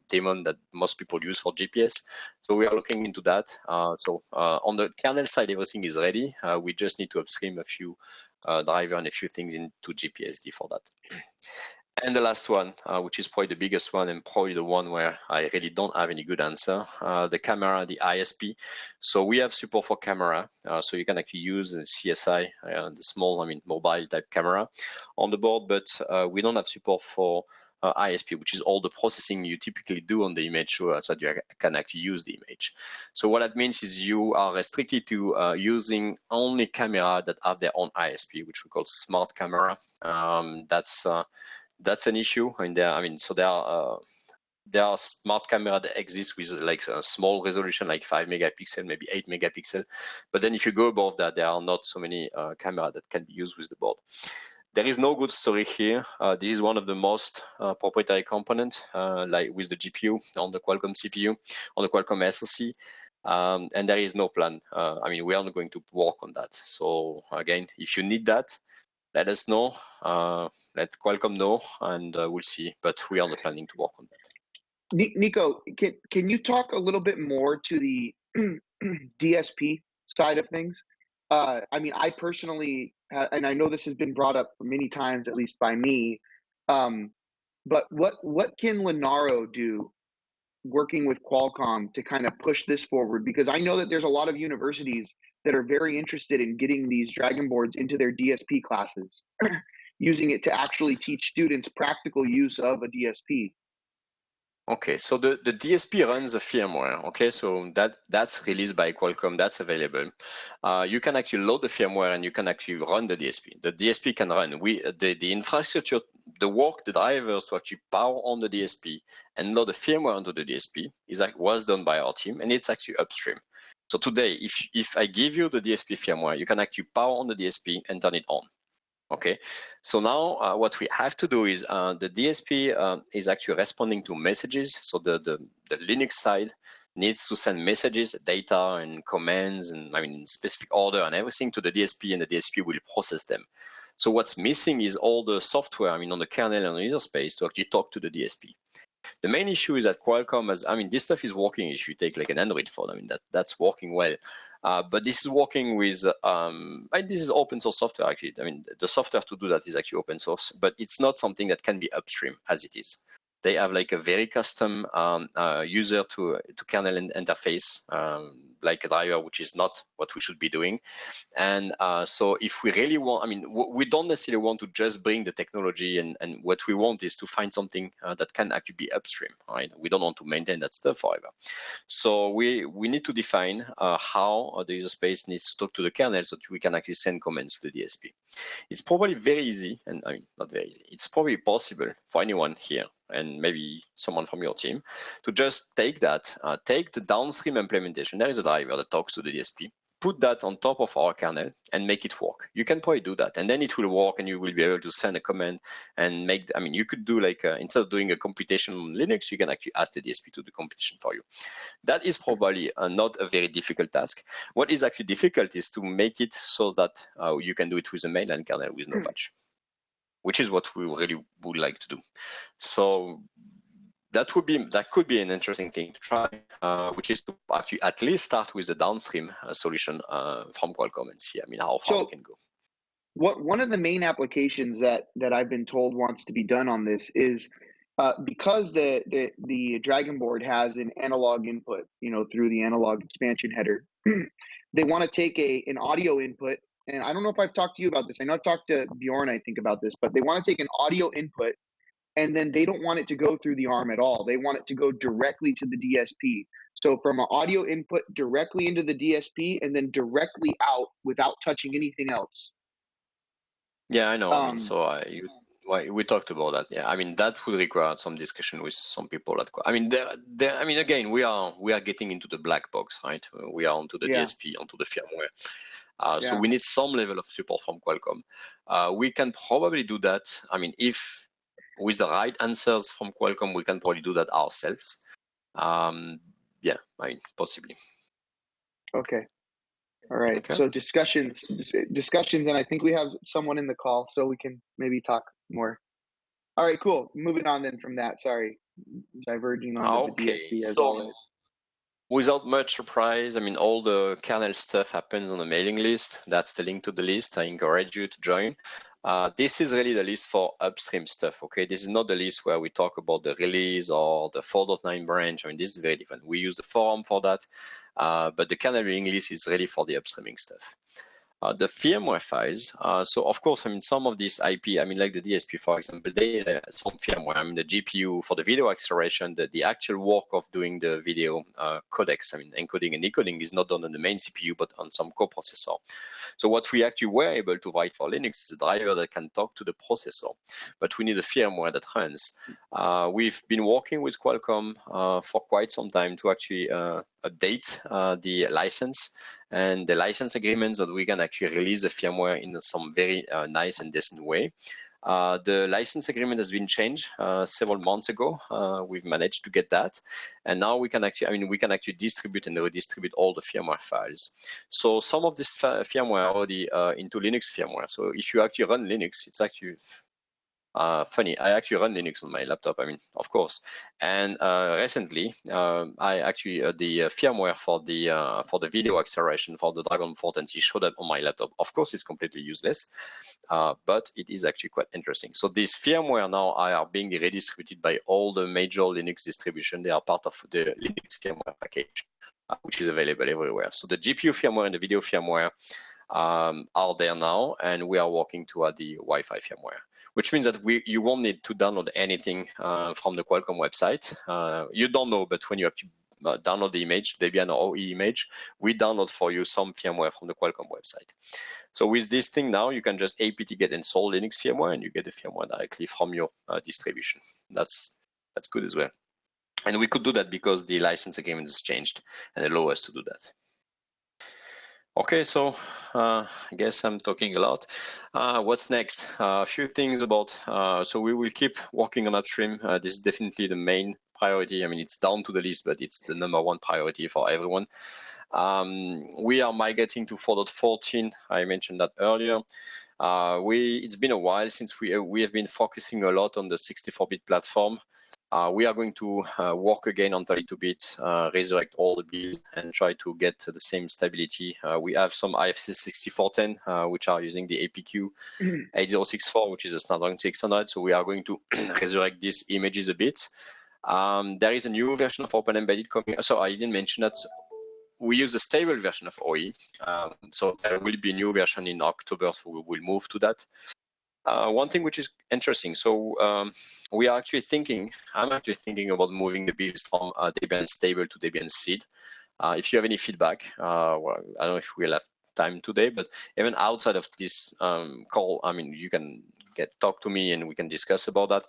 daemon that most people use for GPS. So we are looking into that. So on the kernel side, everything is ready. We just need to upstream a few driver and a few things into GPSD for that. And the last one, which is probably the biggest one and probably the one where I really don't have any good answer, the camera, the ISP. So we have support for camera. So you can actually use the CSI, the small, mobile type camera on the board, but we don't have support for ISP, which is all the processing you typically do on the image so that you can actually use the image. So what that means is you are restricted to using only camera that have their own ISP, which we call smart camera. That's an issue, and there are smart camera that exist with like a small resolution, like 5 megapixel, maybe 8 megapixel. But then if you go above that, there are not so many camera that can be used with the board. There is no good story here. This is one of the most proprietary components, like with the GPU on the Qualcomm CPU, on the Qualcomm SoC. And there is no plan. We are not going to work on that. So again, if you need that, let us know, let Qualcomm know, and we'll see. But we are not planning to work on that. Nico, can you talk a little bit more to the DSP side of things? I personally, and I know this has been brought up many times, at least by me, but what can Linaro do working with Qualcomm to kind of push this forward? Because I know that there's a lot of universities that are very interested in getting these DragonBoards into their DSP classes, using it to actually teach students practical use of a DSP. Okay, so the DSP runs a firmware. Okay, so that's released by Qualcomm. That's available. You can actually load the firmware and you can actually run the DSP. The DSP can run. The infrastructure, the drivers to actually power on the DSP and load the firmware onto the DSP was done by our team, and it's actually upstream. So today, if I give you the DSP firmware, you can actually power on the DSP and turn it on. Okay, so now what we have to do is the DSP is actually responding to messages. So the Linux side needs to send messages, data, and commands, and in specific order and everything to the DSP, and the DSP will process them. So what's missing is all the software, on the kernel and the user space to actually talk to the DSP. The main issue is that Qualcomm has, this stuff is working. If you take like an Android phone, that's working well. But this is working with, this is open source software actually. The software to do that is actually open source, but it's not something that can be upstream as it is. They have like a very custom user to kernel interface, like a driver, which is not what we should be doing. And so if we really want, we don't necessarily want to just bring the technology, and what we want is to find something that can actually be upstream, right? We don't want to maintain that stuff forever. So we need to define how the user space needs to talk to the kernel so that we can actually send commands to the DSP. It's probably very easy, and not very easy. It's probably possible for anyone here, and maybe someone from your team, to just take that, take the downstream implementation. There is a driver that talks to the DSP, put that on top of our kernel and make it work. You can probably do that, and then it will work, and you will be able to send a command and make, you could do like, instead of doing a computation on Linux, you can actually ask the DSP to do computation for you. That is probably not a very difficult task. What is actually difficult is to make it so that you can do it with the mainline kernel with no patch, which is what we really would like to do. So that could be an interesting thing to try, which is to actually at least start with the downstream solution from Qualcomm and see, how far we can go. One of the main applications that I've been told wants to be done on this is because the DragonBoard has an analog input, through the analog expansion header. They want to take an audio input, and I don't know if I've talked to you about this. I know I've talked to Bjorn, I think, about this, but they want to take an audio input, and then they don't want it to go through the ARM at all. They want it to go directly to the DSP. So from an audio input directly into the DSP, and then directly out without touching anything else. Yeah, I know. We talked about that. Yeah, that would require some discussion with some people. Again, we are getting into the black box, right? We are onto the DSP, onto the firmware. So we need some level of support from Qualcomm. We can probably do that. If with the right answers from Qualcomm, we can probably do that ourselves. Possibly. Okay. All right. Okay. So discussions, and I think we have someone in the call, so we can maybe talk more. All right, cool. Moving on then from that. Sorry, diverging on the DSP as always. Without much surprise, all the kernel stuff happens on the mailing list. That's the link to the list. I encourage you to join. This is really the list for upstream stuff, okay? This is not the list where we talk about the release or the 4.9 branch. This is very different. We use the forum for that, but the kernel mailing list is really for the upstreaming stuff. The firmware files, so of course, some of these IP, like the DSP, for example, they some firmware, the GPU for the video acceleration, the actual work of doing the video codecs, encoding and decoding is not done on the main CPU, but on some coprocessor. So what we actually were able to write for Linux is a driver that can talk to the processor, but we need a firmware that runs. We've been working with Qualcomm for quite some time to actually update the license and the license agreements that we can actually release the firmware in some very nice and decent way. The license agreement has been changed several months ago. We've managed to get that, and now we can actually distribute and redistribute all the firmware files. So some of this firmware already into Linux firmware. So if you actually run Linux, it's actually funny, I actually run Linux on my laptop, I mean, of course. And recently, I actually, the firmware for the video acceleration for the Dragon 410 showed up on my laptop. Of course, it's completely useless, but it is actually quite interesting. So these firmware now are being redistributed by all the major Linux distribution. They are part of the Linux firmware package, which is available everywhere. So the GPU firmware and the video firmware are there now, and we are working to add the Wi-Fi firmware, which means that you won't need to download anything from the Qualcomm website. You don't know, but when you actually download the image, Debian or OE image, we download for you some firmware from the Qualcomm website. So with this thing now, you can just apt get install Linux firmware, and you get the firmware directly from your distribution. That's good as well. And we could do that because the license agreement has changed and allow us to do that. Okay, so I guess I'm talking a lot. What's next? A few things about, so we will keep working on upstream. This is definitely the main priority. I mean, it's down to the list, but it's the #1 priority for everyone. We are migrating to 4.14. I mentioned that earlier. It's been a while since we have been focusing a lot on the 64-bit platform. We are going to work again on 32-bit, resurrect all the builds, and try to get the same stability. We have some IFC 6410, which are using the APQ 8064, which is a Snapdragon 600. So we are going to resurrect these images a bit. There is a new version of OpenEmbedded coming. So I didn't mention that. We use the stable version of OE. So there will be a new version in October, so we will move to that. One thing which is interesting, so we are actually I'm actually thinking about moving the builds from Debian stable to Debian seed. If you have any feedback, well, I don't know if we'll have time today, but even outside of this call, I mean, you can talk to me and we can discuss about that.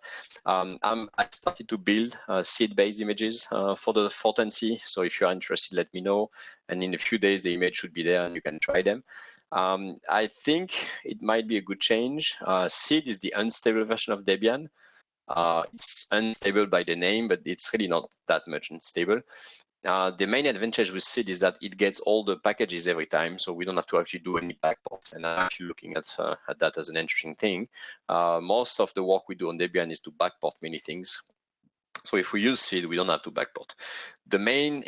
I started to build seed-based images for the 410C. So if you're interested, let me know. And in a few days, the image should be there and you can try them. I think it might be a good change. Seed is the unstable version of Debian. It's unstable by the name, but it's really not that much unstable. The main advantage with Seed is that it gets all the packages every time, so we don't have to actually do any backport. And I'm actually looking at that as an interesting thing. Most of the work we do on Debian is to backport many things. So if we use Seed, we don't have to backport. The main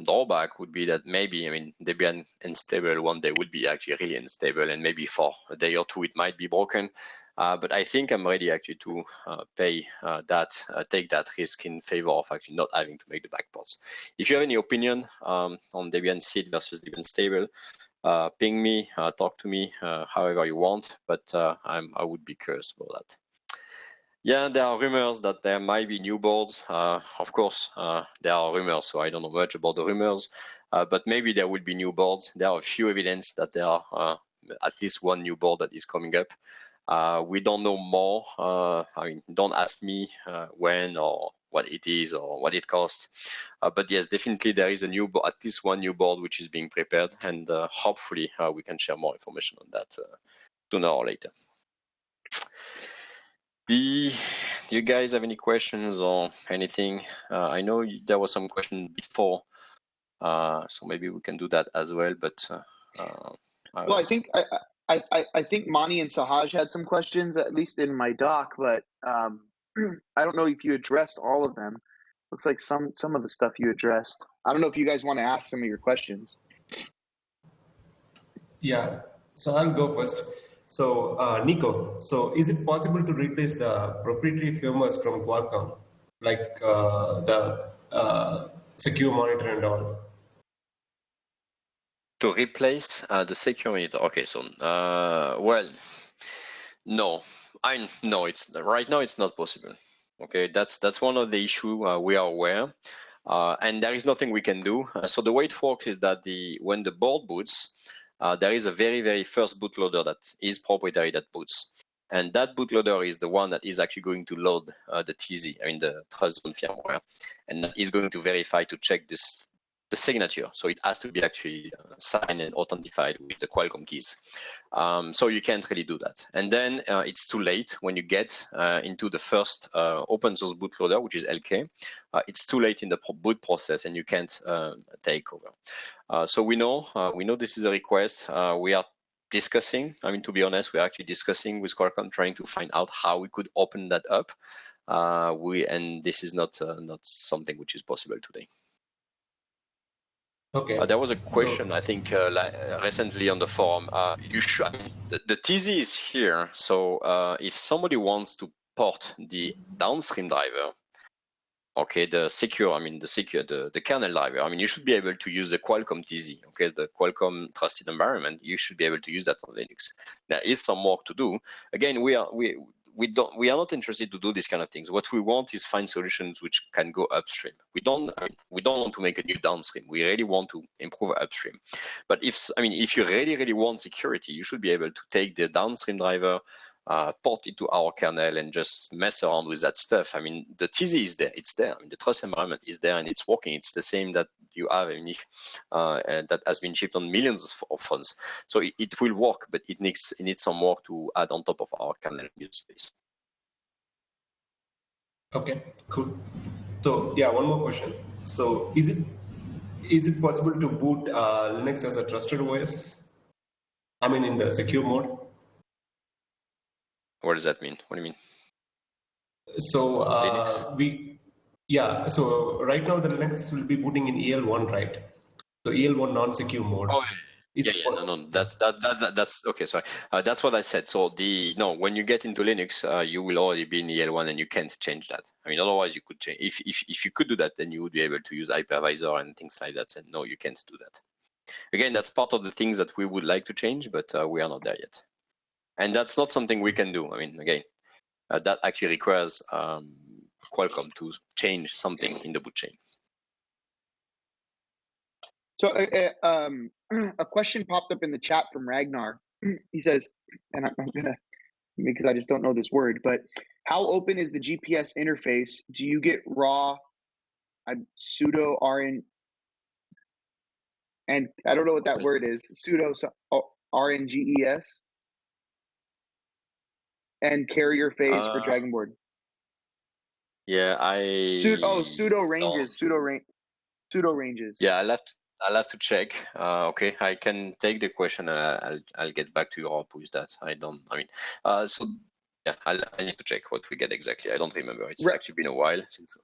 drawback would be that maybe, Debian unstable one day would be actually really unstable, and maybe for a day or two it might be broken. But I think I'm ready actually to take that risk in favor of actually not having to make the backports. If you have any opinion on Debian Seed versus Debian stable, ping me, talk to me however you want, but I would be curious about that. Yeah, there are rumors that there might be new boards. Of course, there are rumors, so I don't know much about the rumors, but maybe there will be new boards. There are a few evidence that there are at least one new board that is coming up. We don't know more. Don't ask me when or what it is or what it costs. But yes, definitely there is at least one new board which is being prepared, and hopefully we can share more information on that sooner or later. Do you guys have any questions or anything? I know there was some question before, so maybe we can do that as well. But well, I think I think Mani and Sahaj had some questions, at least in my doc, but I don't know if you addressed all of them. Looks like some of the stuff you addressed. I don't know if you guys want to ask some of your questions. Yeah, so I'll go first. So Nico, so is it possible to replace the proprietary firmwares from Qualcomm, like the secure monitor and all? To replace the secure monitor? Okay, so well, no, no, it's right now it's not possible. Okay, that's one of the issue we are aware, and there is nothing we can do. So the way it works is that when the board boots, there is a very first bootloader that is proprietary that boots, and that bootloader is the one that is actually going to load the TZ, the trust zone firmware, and that is going to verify to check the signature. So it has to be actually signed and authenticated with the Qualcomm keys. So you can't really do that. And then it's too late when you get into the first open source bootloader, which is LK. It's too late in the boot process and you can't take over. So we know this is a request. We are discussing. I mean, to be honest, we're actually discussing with Qualcomm, trying to find out how we could open that up. And this is not something which is possible today. Okay. There was a question, I think, recently on the forum. You should, I mean, the TZ is here, so if somebody wants to port the downstream driver, okay, the kernel driver, I mean, you should be able to use the Qualcomm TZ, okay, the Qualcomm trusted environment. You should be able to use that on Linux. There is some work to do. Again, we are not interested to do these kind of things. What we want is find solutions which can go upstream. We don't want to make a new downstream. We really want to improve upstream. But if you really want security, you should be able to take the downstream driver, port it to our kernel, and just mess around with that stuff. I mean, the TZ is there. It's there. I mean, the trust environment is there and it's working. It's the same that you have, and that has been shipped on millions of phones. So it will work, but it needs some work to add on top of our kernel use space. Okay, cool. So yeah, one more question. So is it possible to boot Linux as a trusted OS? I mean, in the secure mode. What does that mean? What do you mean? So so right now the Linux will be booting in EL1, right? So EL1 non-secure mode. Oh, no, that's okay. Sorry, that's what I said. So when you get into Linux, you will already be in EL1, and you can't change that. I mean, otherwise you could change. If you could do that, then you would be able to use hypervisor and things like that. And no, you can't do that. Again, that's part of the things that we would like to change, but we are not there yet. And that's not something we can do. I mean, again, that actually requires Qualcomm to change something in the boot chain. So a question popped up in the chat from Ragnar. He says, and I'm gonna, because I just don't know this word, but how open is the GPS interface? Do you get raw pseudo RN, and I don't know what that word is, pseudo RNGES, and carrier phase for DragonBoard? Yeah, pseudo ranges. Yeah, I'll have to check. Okay, I can take the question. I'll get back to Europe with that. I need to check what we get exactly. I don't remember. It's actually been a while since.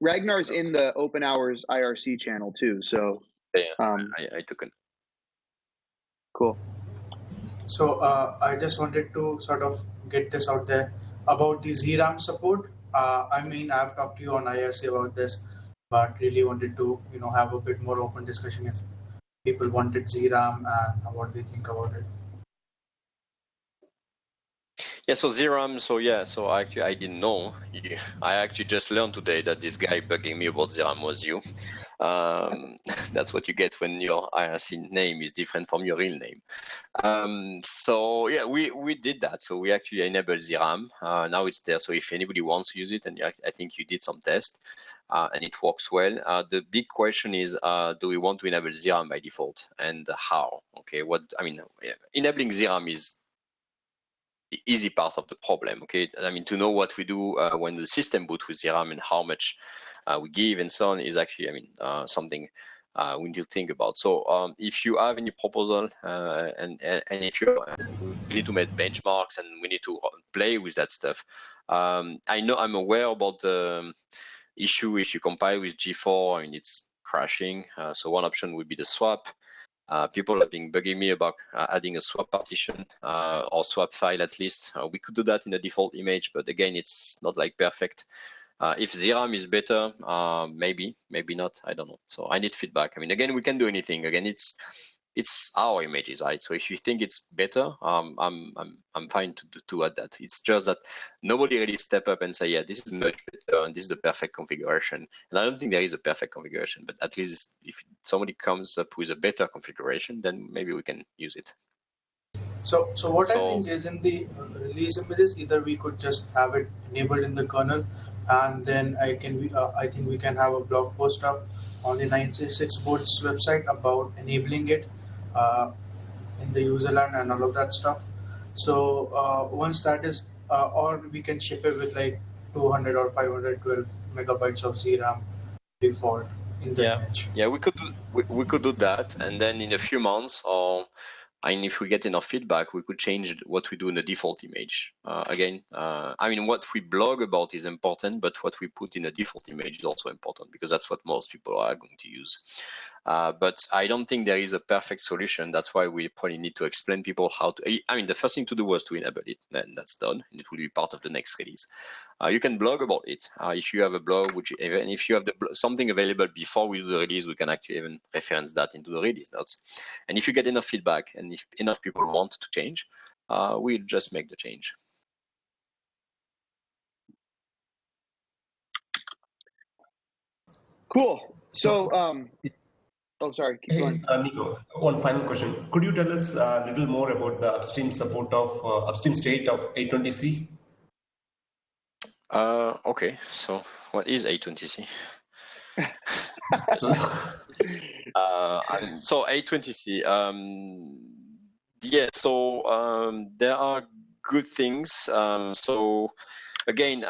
Ragnar's in the OpenHours IRC channel too. So yeah, I took it. Cool. So I just wanted to sort of get this out there about the ZRAM support. I mean, I've talked to you on IRC about this, but really wanted to, have a bit more open discussion if people wanted ZRAM and what they think about it. Yeah, so ZRAM, so actually I didn't know. I actually just learned today that this guy bugging me about ZRAM was you. That's what you get when your IRC name is different from your real name. So yeah, we did that. So we actually enabled ZRAM. Now it's there. So if anybody wants to use it, and I think you did some tests, and it works well. The big question is, do we want to enable ZRAM by default, and how? Okay, enabling ZRAM is the easy part of the problem. Okay, I mean, to know what we do when the system boot with ZRAM and how much we give and so on is actually, something we need to think about. So if you have any proposal and if you need to make benchmarks and we need to play with that stuff, I'm aware about the issue if you compile with G4 and it's crashing. So one option would be the swap. People have been bugging me about adding a swap partition or swap file at least. We could do that in the default image, but again, it's not like perfect. If ZRAM is better, maybe not. I don't know. So I need feedback. I mean, again, we can do anything. Again, it's our images, right? So if you think it's better, I'm fine to add that. It's just that nobody really step up and say, yeah, this is much better and this is the perfect configuration. And I don't think there is a perfect configuration, but at least if somebody comes up with a better configuration, then maybe we can use it. So I think is in the release images, either we could just have it enabled in the kernel, and then I think we can have a blog post up on the 966 boards website about enabling it in the user land and all of that stuff. So once that is, or we can ship it with like 200 or 512 megabytes of ZRAM default in the image. Yeah, we could do that, and then in a few months or And if we get enough feedback, we could change what we do in the default image. Again, I mean, what we blog about is important, but what we put in a default image is also important because that's what most people are going to use. But I don't think there is a perfect solution. That's why we probably need to explain people how to. I mean, the first thing to do was to enable it, and that's done. And it will be part of the next release. You can blog about it. If you have a blog, which even if you have something available before we do the release, we can actually even reference that into the release notes. And if you get enough feedback and if enough people want to change, we'll just make the change. Cool. So, oh, sorry, keep going. Nico, one final question. Could you tell us a little more about the upstream support of upstream state of 820C? Okay, so what is 820C? So 820C, yeah, so there are good things. So again,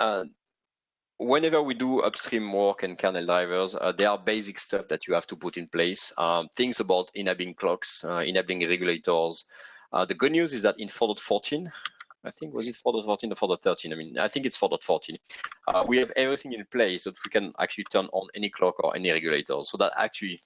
whenever we do upstream work and kernel drivers, there are basic stuff that you have to put in place. Things about enabling clocks, enabling regulators. The good news is that in 4.14, I think, was it 4.14 or 4.13? I mean, I think it's 4.14. We have everything in place so that we can actually turn on any clock or any regulator. So that actually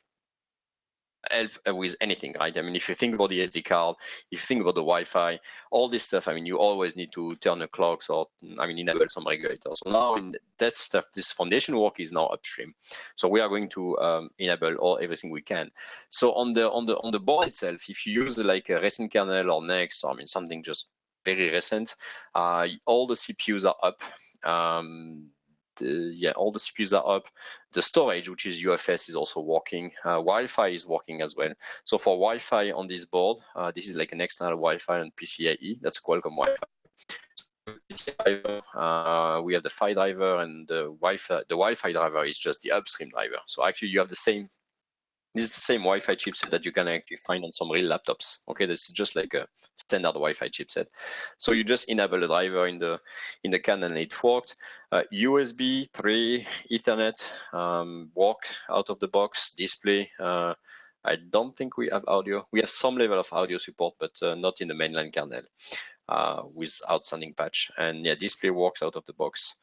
help with anything, right? I mean, if you think about the SD card, if you think about the Wi-Fi, all this stuff, I mean, you always need to turn the clocks or, I mean, enable some regulators. So now in that stuff, this foundation work is now upstream. So we are going to enable everything we can. So on the board itself, if you use like a recent kernel or next, or I mean, something just very recent, all the CPUs are up. All the CPUs are up. The storage, which is UFS, is also working. Wi-Fi is working as well. So for Wi-Fi on this board, this is like an external Wi-Fi on PCIe. That's Qualcomm Wi-Fi. We have the PHY driver, and the Wi-Fi driver is just the upstream driver. So actually, you have the same. This is the same Wi-Fi chipset that you can actually find on some real laptops. Okay, this is just like a standard Wi-Fi chipset. So you just enable the driver in the kernel and it worked. USB 3 Ethernet work out of the box. Display. I don't think we have audio. We have some level of audio support, but not in the mainline kernel with outstanding patch. And yeah, display works out of the box.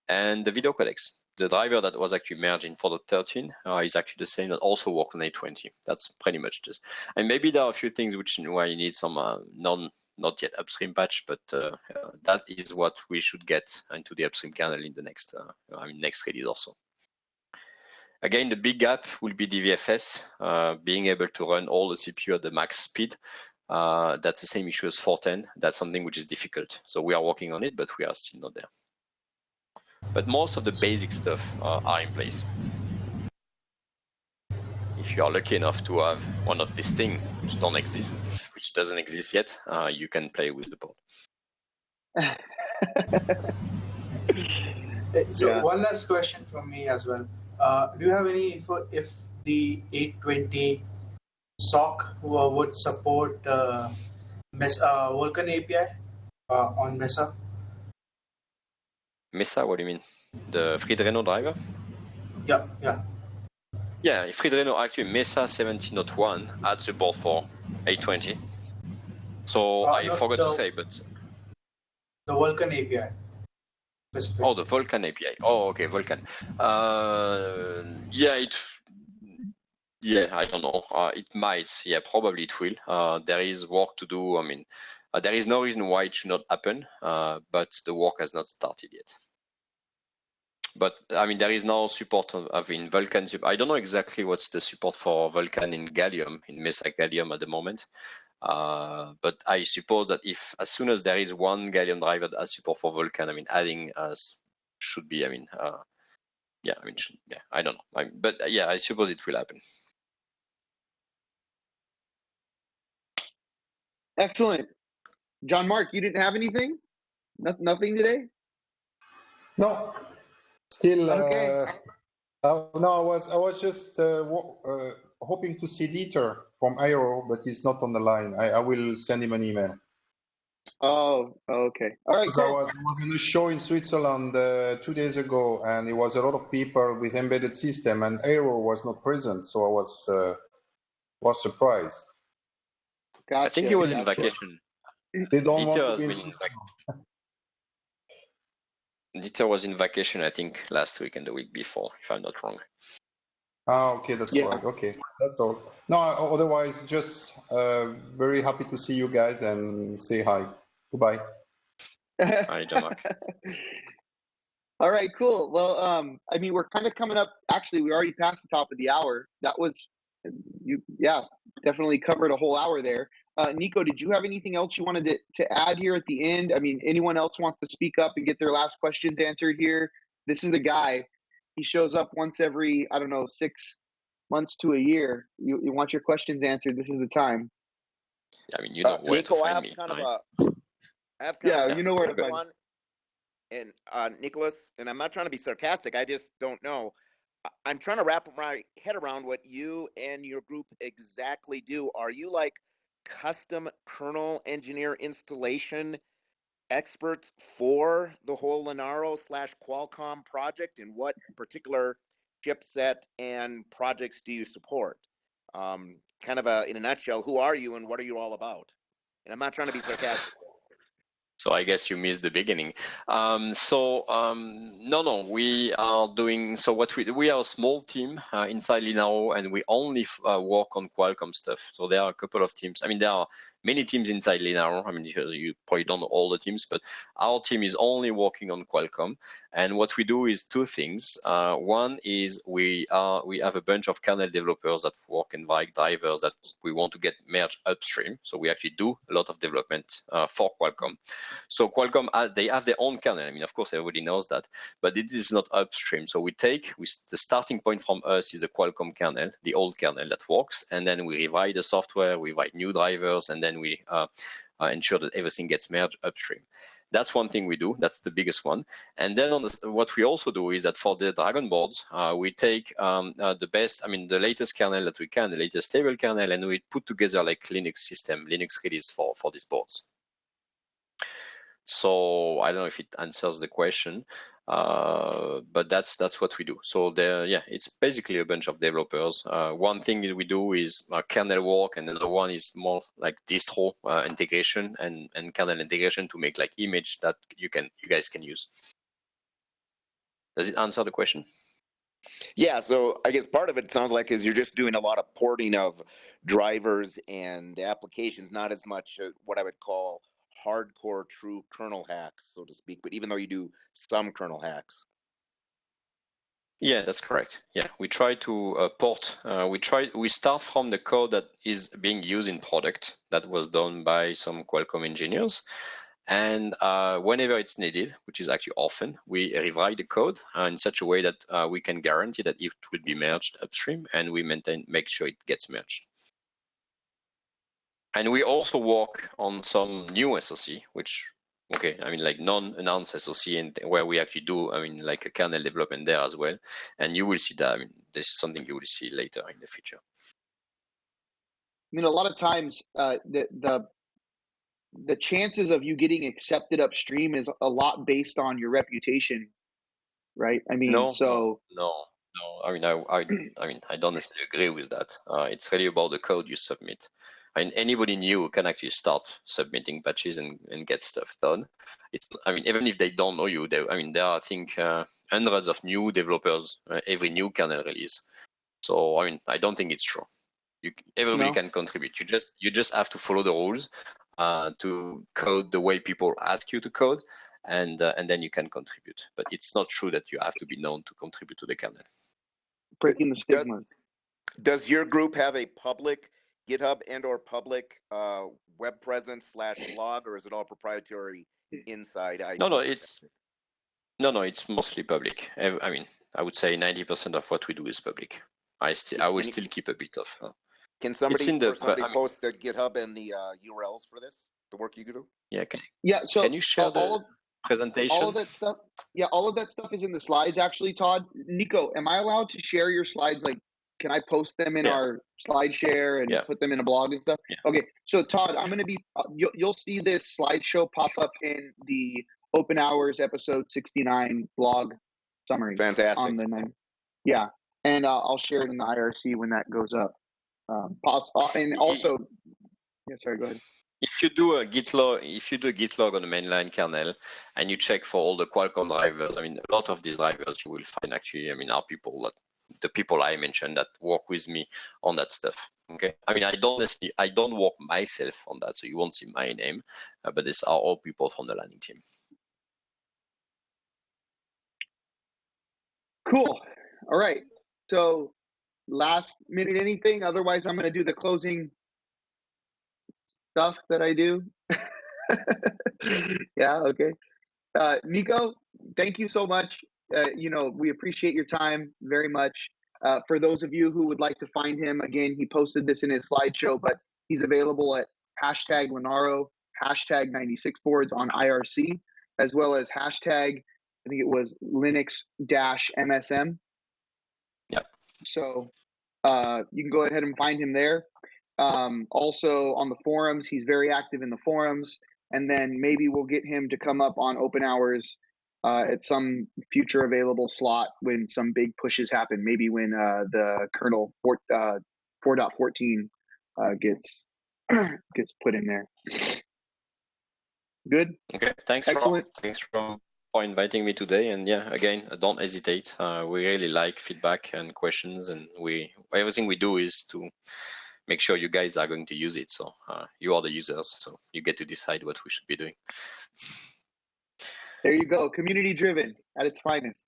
And the video codecs. The driver that was actually merged in 4.13 is actually the same that also worked on 820. That's pretty much this. And maybe there are a few things where you need some not yet upstream patch, but that is what we should get into the upstream kernel in the next next release also. Again, the big gap will be DVFS, being able to run all the CPU at the max speed. That's the same issue as 410. That's something which is difficult. So we are working on it, but we are still not there. But most of the basic stuff are in place. If you are lucky enough to have one of these things which doesn't exist yet, you can play with the board. So yeah. One last question from me as well. Do you have any info if the 820 SOC would support Vulkan API on Mesa? Mesa, what do you mean? The FreeDreno driver? Yeah. Yeah, FreeDreno, actually Mesa 17.1 had support for 820. So I forgot to say, but... The Vulkan API. Oh, the Vulkan API. Oh, okay, Vulkan. I don't know. It might. Yeah, probably it will. There is work to do. I mean, there is no reason why it should not happen, but the work has not started yet. But I mean, there is no support in Vulkan. I don't know exactly what's the support for Vulkan in Gallium, in Mesa Gallium at the moment. But I suppose that if, as soon as there is one Gallium driver that has support for Vulkan, I mean, adding should be, I don't know. But I suppose it will happen. Excellent. John Mark, you didn't have anything? Nothing today? No. Still, okay. No, I was just hoping to see Dieter from Aero, but he's not on the line. I will send him an email. Oh, okay. All right. Cool. I was in a show in Switzerland 2 days ago, and it was a lot of people with embedded system, and Aero was not present, so I was surprised. Gotcha. I think he was in Gotcha. vacation. They don't want Dieter to has be in been in Switzerland. Dieter was in vacation, I think, last week and the week before, if I'm not wrong. Ah, okay, that's Yeah. why. Okay, that's all. No, otherwise, just very happy to see you guys and say hi. Goodbye. Hi, Jean-Marc. All right, cool. Well, I mean, we're kind of coming up. Actually, we already passed the top of the hour. That was, yeah, definitely covered a whole hour there. Nico, did you have anything else you wanted to add here at the end? I mean, anyone else wants to speak up and get their last questions answered here? This is the guy. He shows up once every, I don't know, 6 months to a year. You want your questions answered. This is the time. I mean, you know where Nico, to find I have me, kind right? of a, I have kind Yeah, of a you know where to simple find. one. And Nicholas, and I'm not trying to be sarcastic. I just don't know. I'm trying to wrap my head around what you and your group exactly do. Are you like custom kernel engineer installation experts for the whole Linaro / Qualcomm project? And what particular chipset and projects do you support? Kind of in a nutshell, who are you and what are you all about? And I'm not trying to be sarcastic. So I guess you missed the beginning. No, we are doing, so what we are a small team inside Linaro, and we only work on Qualcomm stuff. So there are a couple of teams. I mean, there are many teams inside Linaro. I mean, you probably don't know all the teams, but our team is only working on Qualcomm. And what we do is two things. One is we have a bunch of kernel developers that work and write drivers that we want to get merged upstream. So we actually do a lot of development for Qualcomm. So Qualcomm, they have their own kernel. I mean, of course, everybody knows that, but it is not upstream. So the starting point from us is the Qualcomm kernel, the old kernel that works, and then we rewrite the software, we write new drivers, and then we ensure that everything gets merged upstream. That's one thing we do. That's the biggest one. And then what we also do is that for the DragonBoards, we take the best, I mean, the latest kernel that we can, the latest stable kernel, and we put together like Linux release for these boards. So I don't know if it answers the question, but that's what we do. So it's basically a bunch of developers. One thing that we do is kernel work, and another one is more like distro integration and kernel integration to make like image that you guys can use. Does it answer the question? Yeah, so I guess part of it sounds like is you're just doing a lot of porting of drivers and applications, not as much what I would call hardcore true kernel hacks, so to speak, but even though you do some kernel hacks. Yeah, that's correct. Yeah, we try to port. We start from the code that is being used in product that was done by some Qualcomm engineers. And whenever it's needed, which is actually often, we rewrite the code in such a way that we can guarantee that it will be merged upstream, and we make sure it gets merged. And we also work on some new SoC, which, okay, I mean, like non-announced SoC, and where we actually do, I mean, like a kernel development there as well. And you will see that. I mean, this is something you will see later in the future. I mean, a lot of times, the chances of you getting accepted upstream is a lot based on your reputation, right? I mean, No. I mean, I don't necessarily agree with that. It's really about the code you submit. I mean, anybody new can actually start submitting patches and get stuff done. Even if they don't know you, there are, I think, hundreds of new developers every new kernel release. So, I mean, I don't think it's true. Everybody can contribute. You just have to follow the rules to code the way people ask you to code, and then you can contribute. But it's not true that you have to be known to contribute to the kernel. Breaking the stigmas. Does your group have a public GitHub and/or public web presence / blog, or is it all proprietary inside IP? No, it's mostly public. I mean, I would say 90% of what we do is public. I will still keep a bit of. Can somebody post the GitHub and the URLs for this? The work you do? Yeah. So can you share the presentation? All of that stuff. Yeah, all of that stuff is in the slides. Actually, Todd, Nico, am I allowed to share your slides? Like, can I post them in our slide share and put them in a blog and stuff? Yeah. Okay. So Todd, I'm going to be. You'll see this slideshow pop up in the OpenHours episode 69 blog summary. Fantastic. On the 9. Yeah, and I'll share it in the IRC when that goes up. And also, Yeah, sorry, go ahead. If you do a git log on the mainline kernel and you check for all the Qualcomm drivers, I mean, a lot of these drivers you will find actually, I mean, are the people I mentioned that work with me on that stuff. Okay, I mean, I don't work myself on that, so you won't see my name, but these are all people from the landing team. Cool. All right. So last minute anything? Otherwise, I'm going to do the closing stuff that I do. Yeah. Okay. Nico, thank you so much. We appreciate your time very much. For those of you who would like to find him, again, he posted this in his slideshow, but he's available at hashtag Linaro, hashtag 96boards on IRC, as well as hashtag, I think it was Linux-MSM. Yep. So you can go ahead and find him there. Also on the forums, he's very active in the forums. And then maybe we'll get him to come up on OpenHours at some future available slot when some big pushes happen. Maybe when the kernel 4.14 gets put in there. Good. Okay. Thanks. Excellent. Thanks for inviting me today. And yeah, again, don't hesitate. We really like feedback and questions, and everything we do is to make sure you guys are going to use it. So you are the users, so you get to decide what we should be doing. There you go. Community driven at its finest.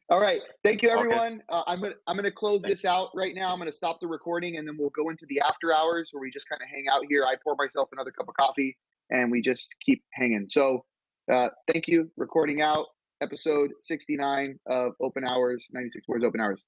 All right. Thank you, everyone. Okay. I'm gonna close this out right now. I'm gonna stop the recording, and then we'll go into the after hours where we just kind of hang out here. I pour myself another cup of coffee, and we just keep hanging. So thank you. Recording out. Episode 69 of OpenHours, 96boards OpenHours.